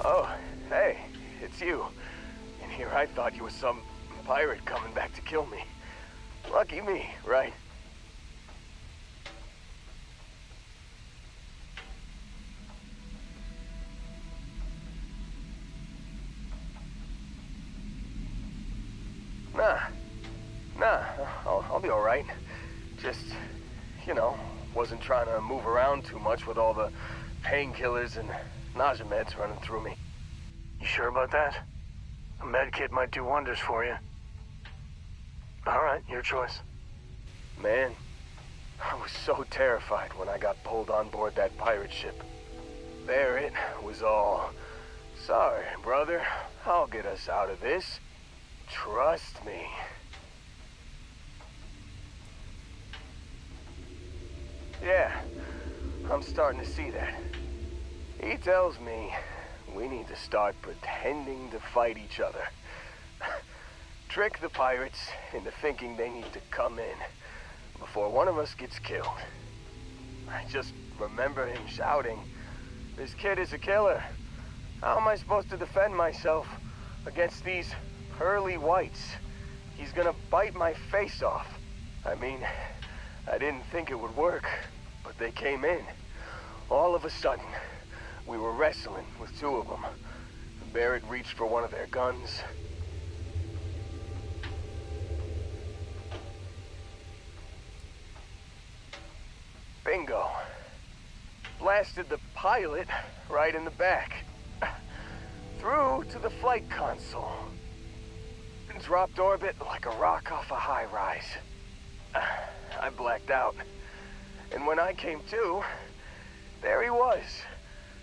Oh, hey, it's you. And here I thought you were some pirate coming back to kill me. Lucky me, right? Nah, I'll be alright. Just, you know, wasn't trying to move around too much with all the painkillers and nausea meds running through me. You sure about that? A med kit might do wonders for you. Alright, your choice. Man, I was so terrified when I got pulled on board that pirate ship. There it was all, sorry, brother, I'll get us out of this. Trust me. Yeah, I'm starting to see that. He tells me we need to start pretending to fight each other. Trick the pirates into thinking they need to come in before one of us gets killed. I just remember him shouting, "This kid is a killer. How am I supposed to defend myself against these pearly whites? He's gonna bite my face off." I mean, I didn't think it would work, but they came in. All of a sudden, we were wrestling with two of them. Barrett reached for one of their guns. Bingo. Blasted the pilot right in the back. Through to the flight console. Dropped orbit like a rock off a high-rise. I blacked out. And when I came to, there he was,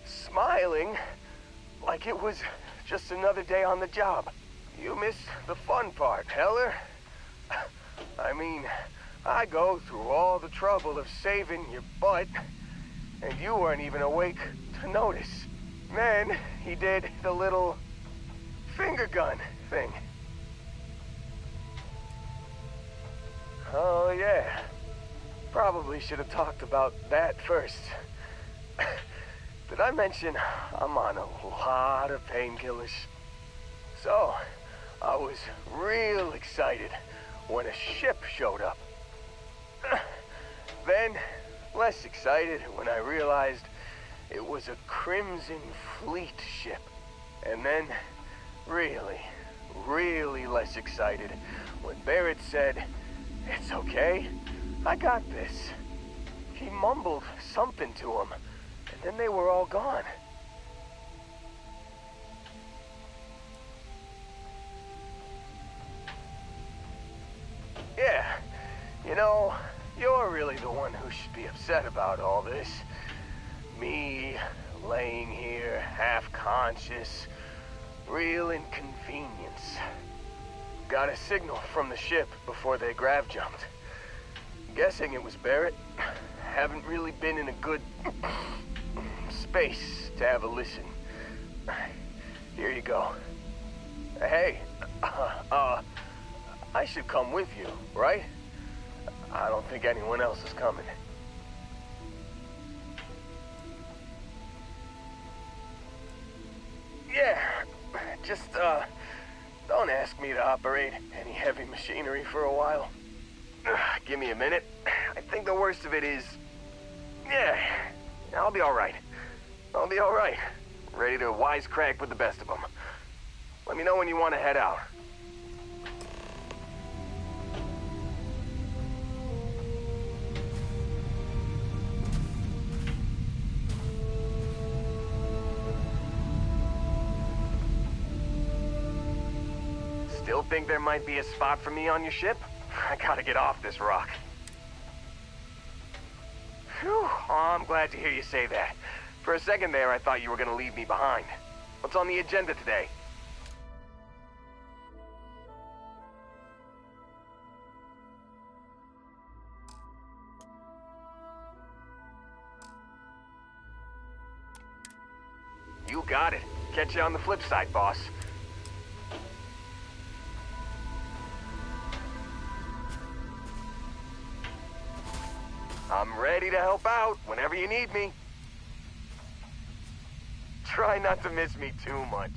smiling like it was just another day on the job. You missed the fun part, Heller. I mean, I go through all the trouble of saving your butt, and you weren't even awake to notice. Then he did the little finger gun thing. Oh, yeah. Probably should have talked about that first. Did I mention I'm on a lot of painkillers? So, I was real excited when a ship showed up. Then, less excited when I realized it was a Crimson Fleet ship. And then, really, really less excited when Barrett said, "It's okay, I got this." He mumbled something to him, and then they were all gone. Yeah, you know, you're really the one who should be upset about all this. Me, laying here, half-conscious, real inconvenience. Got a signal from the ship before they grav jumped. Guessing it was Barrett. Haven't really been in a good space to have a listen. Here you go. Hey, I should come with you, right? I don't think anyone else is coming. Yeah, just, don't ask me to operate any heavy machinery for a while. Give me a minute. I think the worst of it is... Yeah, I'll be alright. I'll be alright. Ready to wisecrack with the best of them. Let me know when you want to head out. Still think there might be a spot for me on your ship? I gotta get off this rock. Whew, oh, I'm glad to hear you say that. For a second there, I thought you were gonna leave me behind. What's on the agenda today? You got it. Catch you on the flip side, boss. I'm ready to help out whenever you need me. Try not to miss me too much.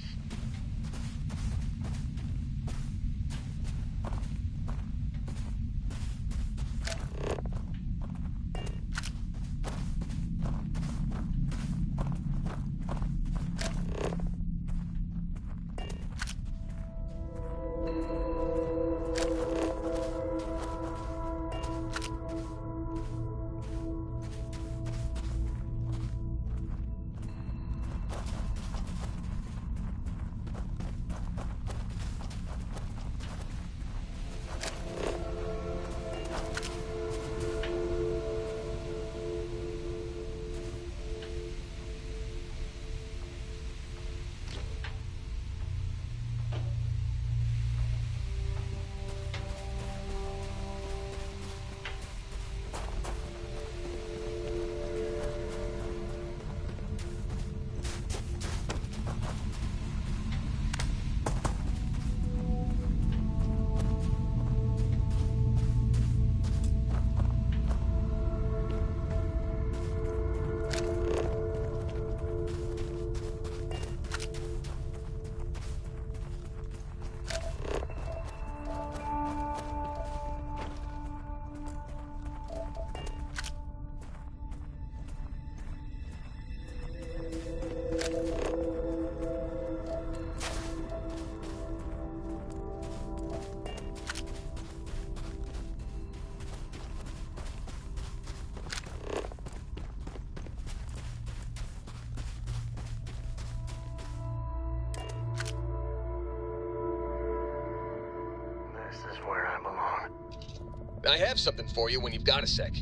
I have something for you when you've got a sec.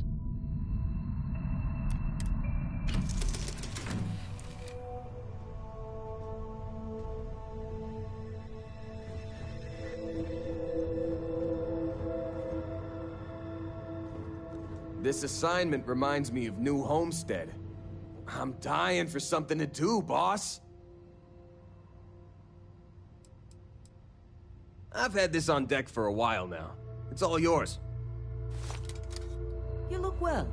This assignment reminds me of New Homestead. I'm dying for something to do, boss. I've had this on deck for a while now. It's all yours. You look well.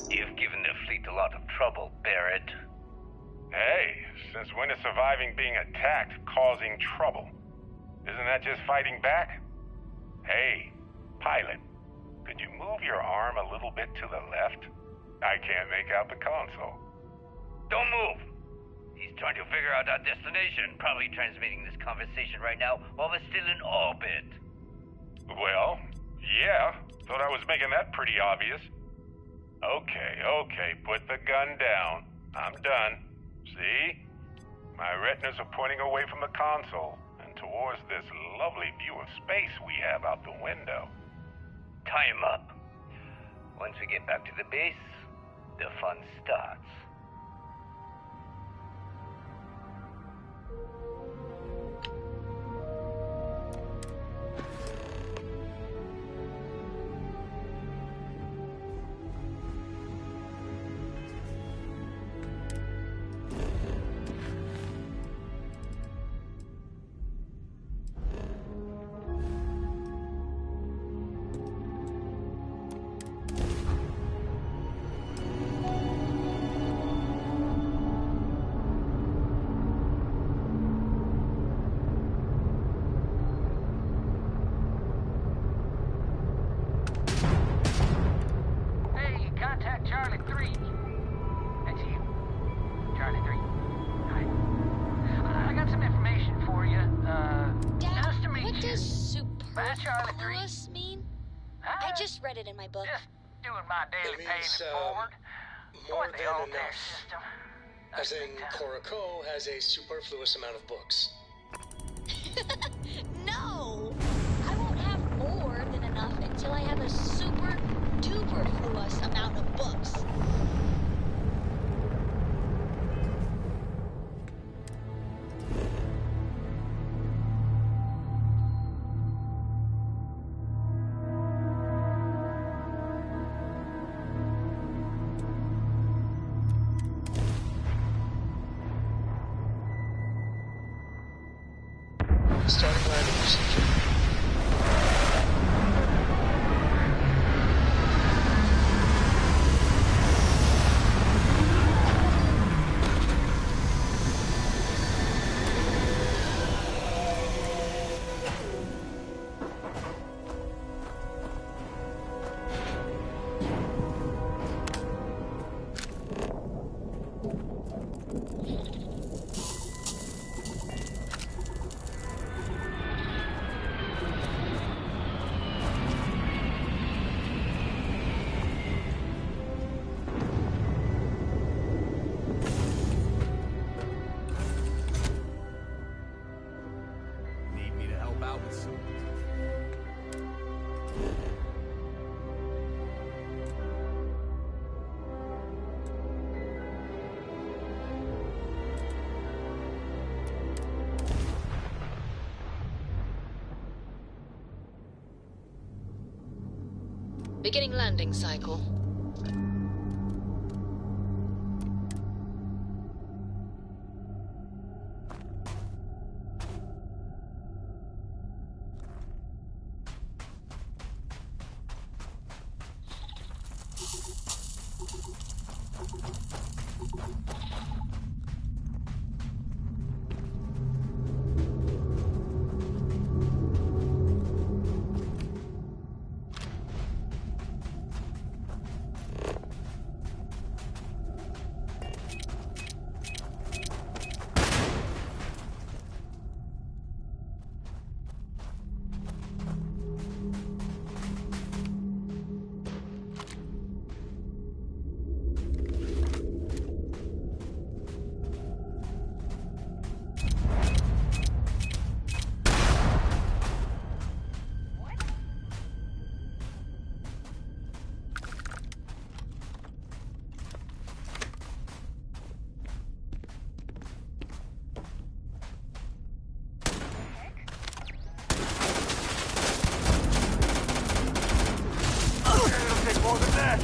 You've given the fleet a lot of trouble, Barrett. Hey, since when is surviving being attacked causing trouble? Isn't that just fighting back? Hey, pilot, could you move your arm a little bit to the left? I can't make out the console. Don't move! He's trying to figure out our destination, probably transmitting this conversation right now while we're still in orbit. Well, yeah, thought I was making that pretty obvious. Okay, put the gun down. I'm done. See? My retinas are pointing away from the console and towards this lovely view of space we have out the window. Tie him up. Once we get back to the base, the fun starts. Superfluous mean? I just read it in my book. Just doing my daily paying it forward. More the than old enough. system. As in, Koroko has a superfluous amount of books. No! I won't have more than enough until I have a super duper fluous amount of books. Starting landing procedure. Need me to help out with something? Beginning landing cycle. More than that.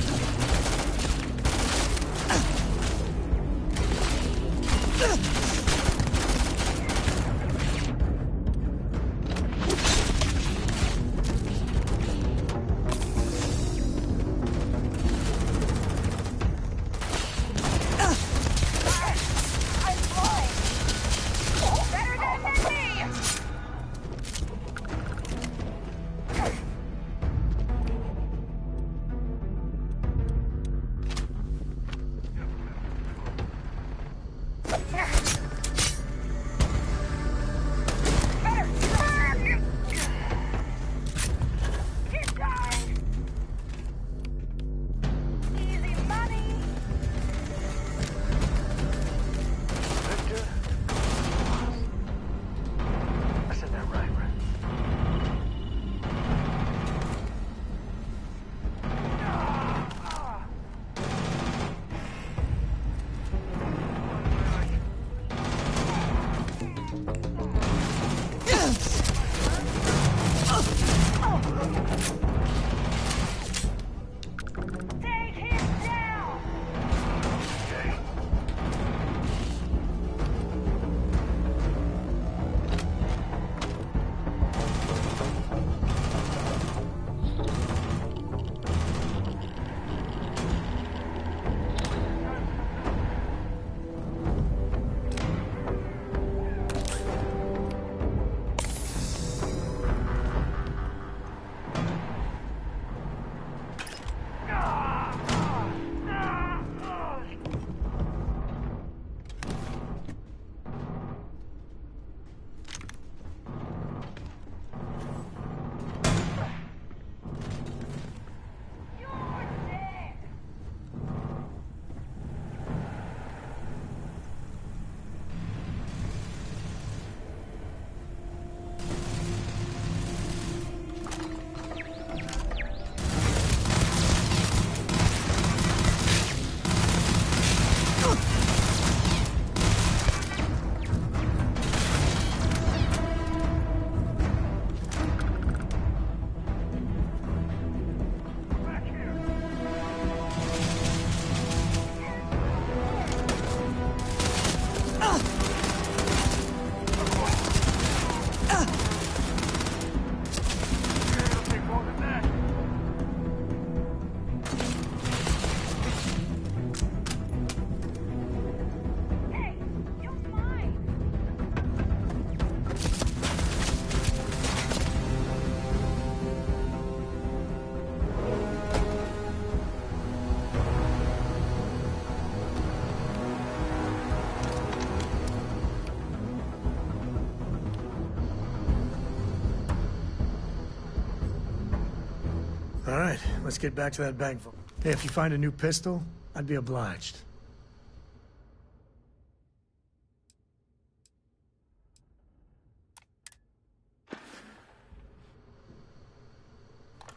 let's get back to that bank vault. Hey, if you find a new pistol, I'd be obliged.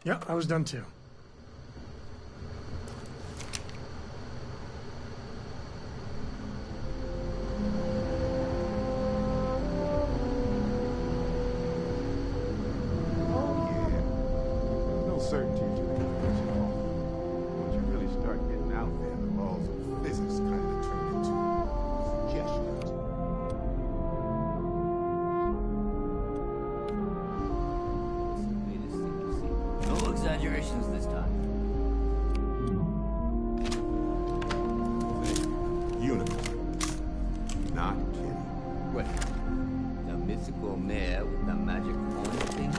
Yeah, I was done too. No certainty you can finish it off. Once you really start getting out there, the laws of physics kind of turn into suggestions. No exaggerations this time. Unicorn. Not kidding. What? The mythical mare with the magic horn thing?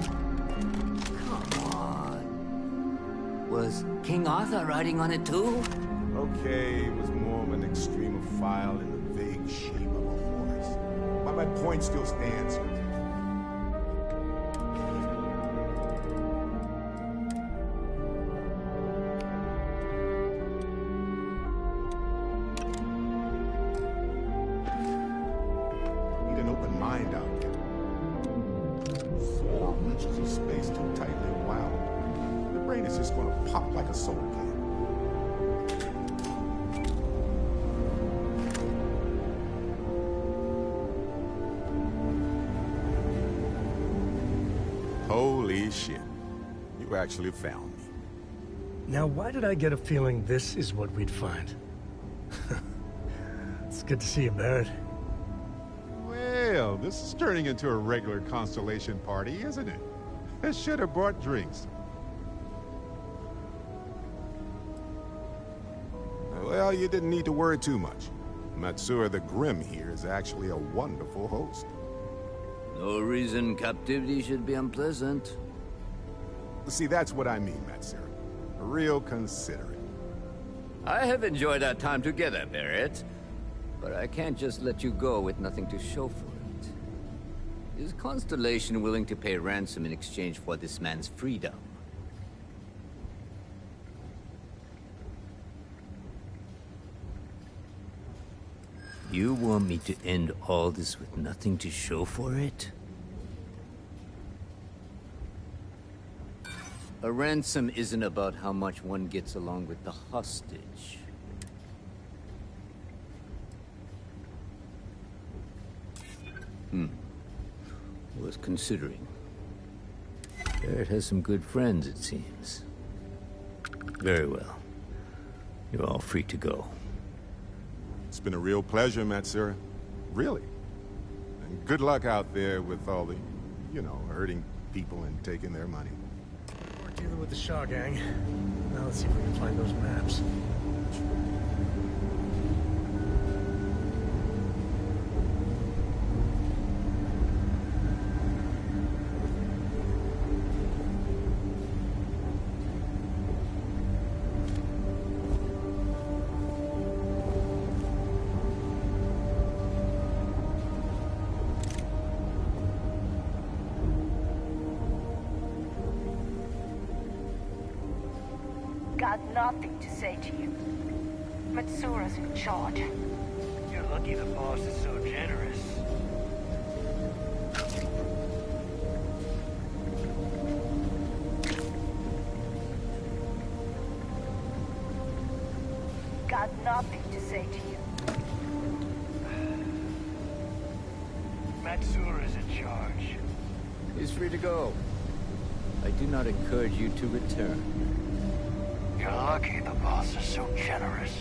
Come on. Was King Arthur riding on it too? Okay, it was more of an extremophile in the vague shape of a horse. But my point still stands. Need an open mind out there. So much of space too tightly wound. The brain is just gonna pop like a soda can. Holy shit. You actually found me. Now, why did I get a feeling this is what we'd find? It's good to see you, Barrett. Well, this is turning into a regular Constellation party, isn't it? I should have brought drinks. Well, you didn't need to worry too much. Matsura the Grim here is actually a wonderful host. No reason captivity should be unpleasant. See, that's what I mean, Matsura. Real considerate. I have enjoyed our time together, Barrett. But I can't just let you go with nothing to show for it. Is Constellation willing to pay ransom in exchange for this man's freedom? You want me to end all this with nothing to show for it? A ransom isn't about how much one gets along with the hostage. Was considering. Barrett has some good friends, it seems. Very well. You're all free to go. It's been a real pleasure, Matsura. Really. And good luck out there with all the, hurting people and taking their money. We're dealing with the Shaw gang. Now let's see if we can find those maps. Got nothing to say to you. Matsura's in charge. You're lucky the boss is so generous. Got nothing to say to you. Matsura's in charge. He's free to go. I do not encourage you to return. You're lucky the boss is so generous.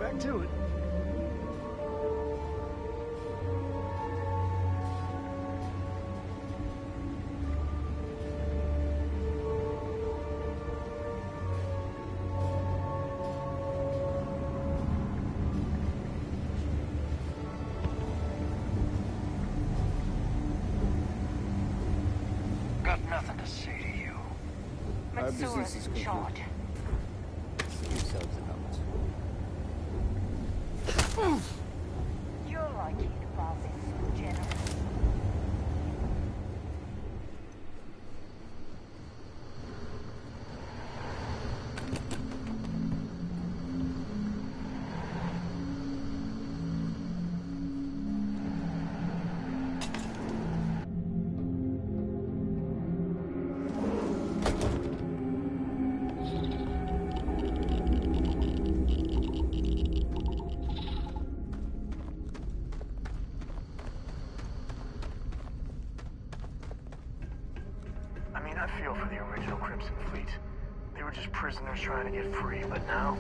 back to it. Got nothing to say to you. Our business is concluded. See yourselves out. You're lucky the boss is so generous. I mean, I feel for the original Crimson Fleet. They were just prisoners trying to get free, but now...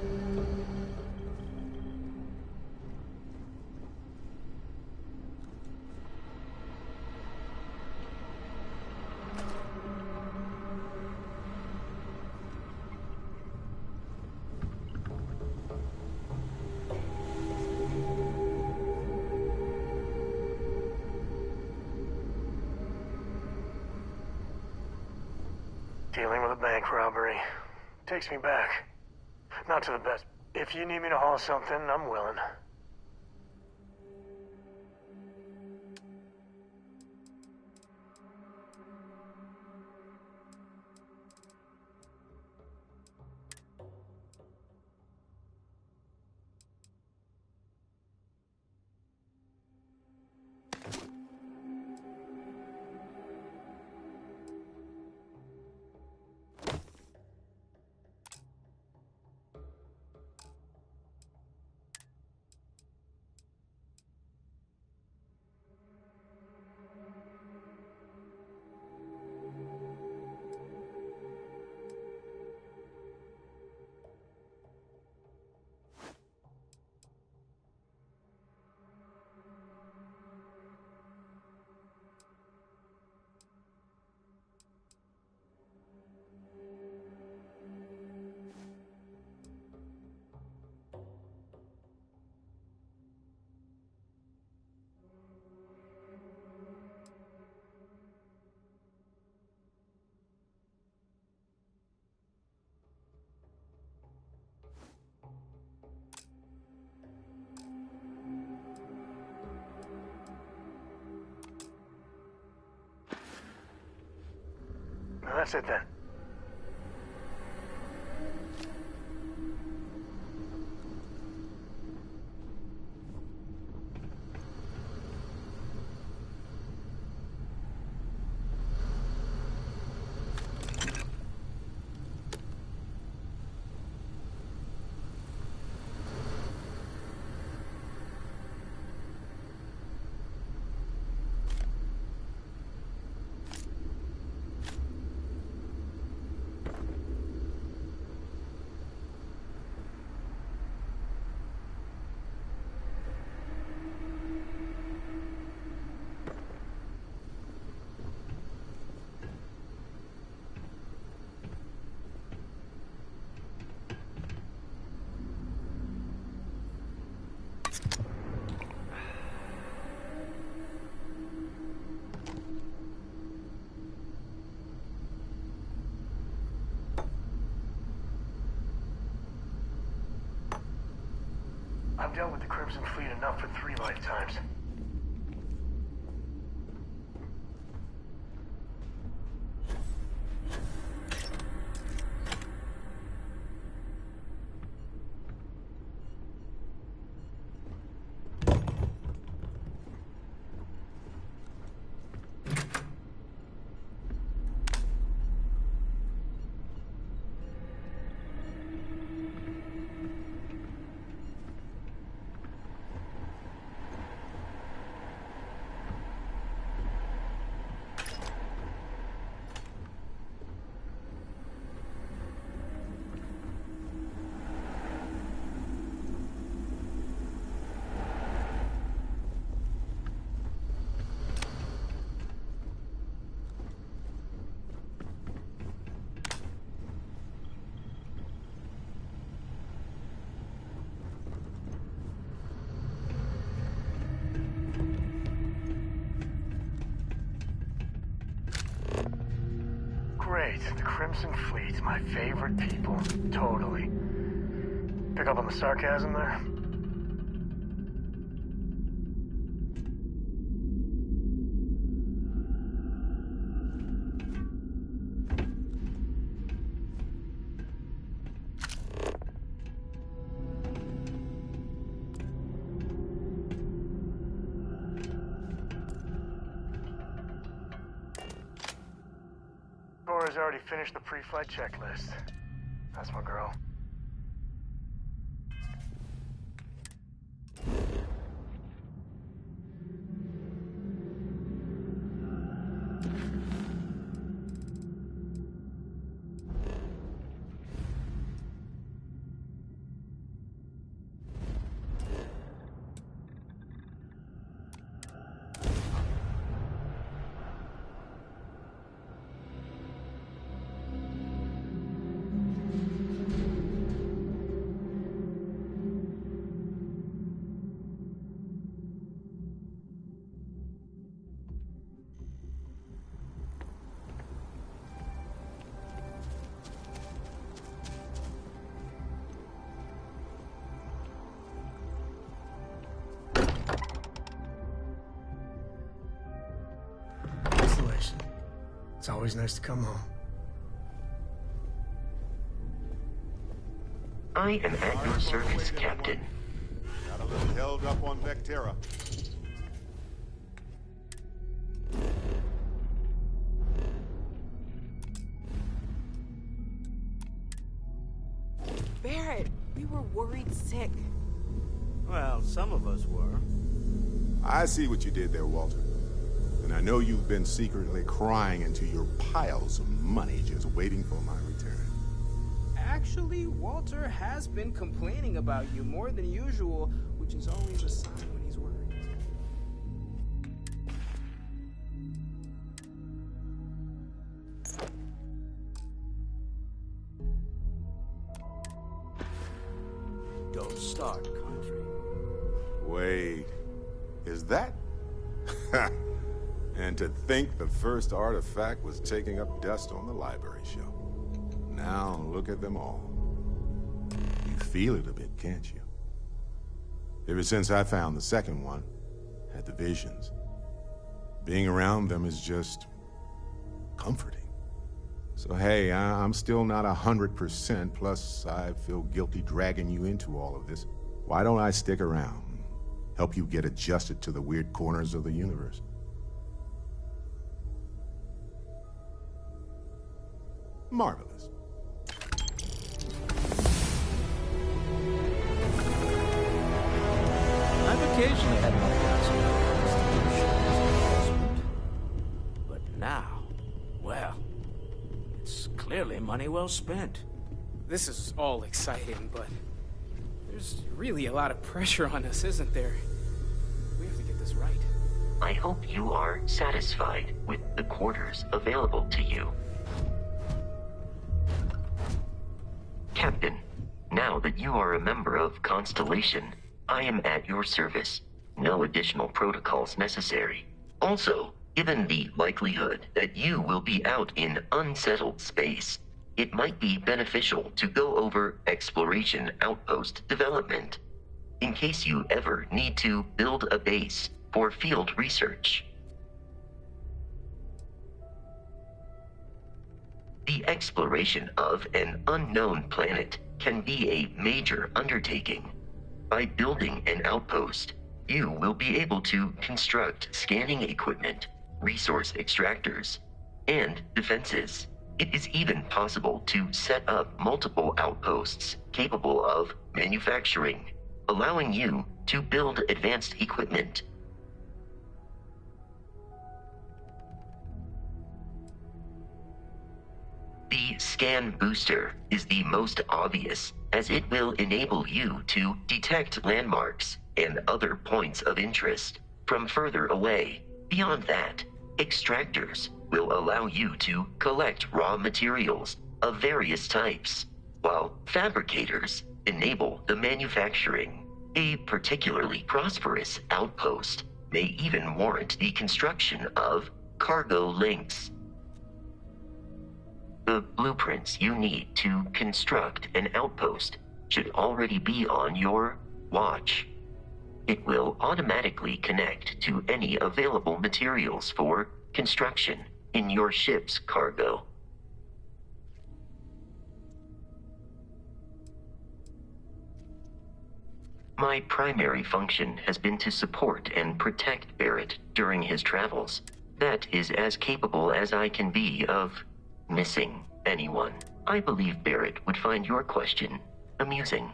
Dealing with a bank robbery. Takes me back. Not to the best. If you need me to haul something, I'm willing. That's it then. I've dealt with the Crimson Fleet enough for 3 lifetimes. right. The Crimson Fleet, my favorite people. Totally. Pick up on the sarcasm there? Cora's already finished the pre-flight checklist. That's my girl. It's always nice to come home. I am at your service, Captain. Got a little held up on Vectera. Barrett, we were worried sick. Well, some of us were. I see what you did there, Walter. And I know you've been secretly crying into your piles of money just waiting for my return. Actually, Walter has been complaining about you more than usual, which is always a sign when he's worried. Don't start, country. Wait, is that? And to think the first artifact was taking up dust on the library shelf. Now look at them all. You feel it a bit, can't you? Ever since I found the second one, had the visions, being around them is just comforting. So hey, I'm still not 100%, plus I feel guilty dragging you into all of this. Why don't I stick around, help you get adjusted to the weird corners of the universe? Marvelous. I've occasionally had my doubts about this, but now, well, it's clearly money well spent. This is all exciting, but there's really a lot of pressure on us, isn't there? We have to get this right. I hope you are satisfied with the quarters available to you. Captain, now that you are a member of Constellation, I am at your service. No additional protocols necessary. Also, given the likelihood that you will be out in unsettled space, it might be beneficial to go over exploration outpost development, in case you ever need to build a base for field research. The exploration of an unknown planet can be a major undertaking. By building an outpost, you will be able to construct scanning equipment, resource extractors, and defenses. It is even possible to set up multiple outposts capable of manufacturing, allowing you to build advanced equipment. The scan booster is the most obvious, as it will enable you to detect landmarks and other points of interest from further away. Beyond that, extractors will allow you to collect raw materials of various types, while fabricators enable the manufacturing. A particularly prosperous outpost may even warrant the construction of cargo links. The blueprints you need to construct an outpost should already be on your watch. It will automatically connect to any available materials for construction in your ship's cargo. My primary function has been to support and protect Barrett during his travels. That is as capable as I can be of missing anyone. I believe Barrett would find your question amusing.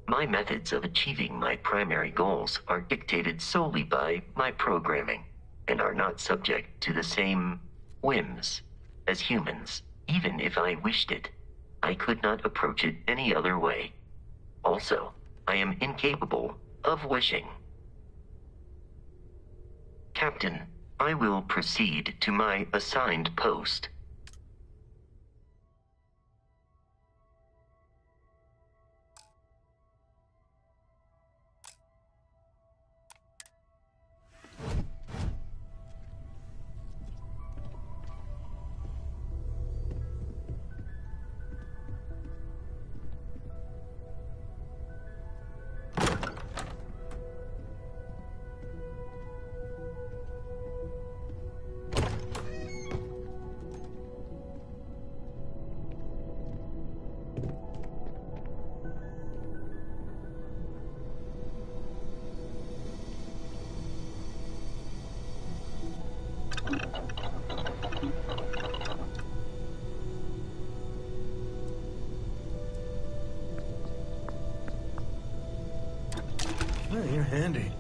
My methods of achieving my primary goals are dictated solely by my programming and are not subject to the same whims as humans. Even if I wished it, I could not approach it any other way. Also, I am incapable of wishing. Captain, I will proceed to my assigned post. Hey, you're handy.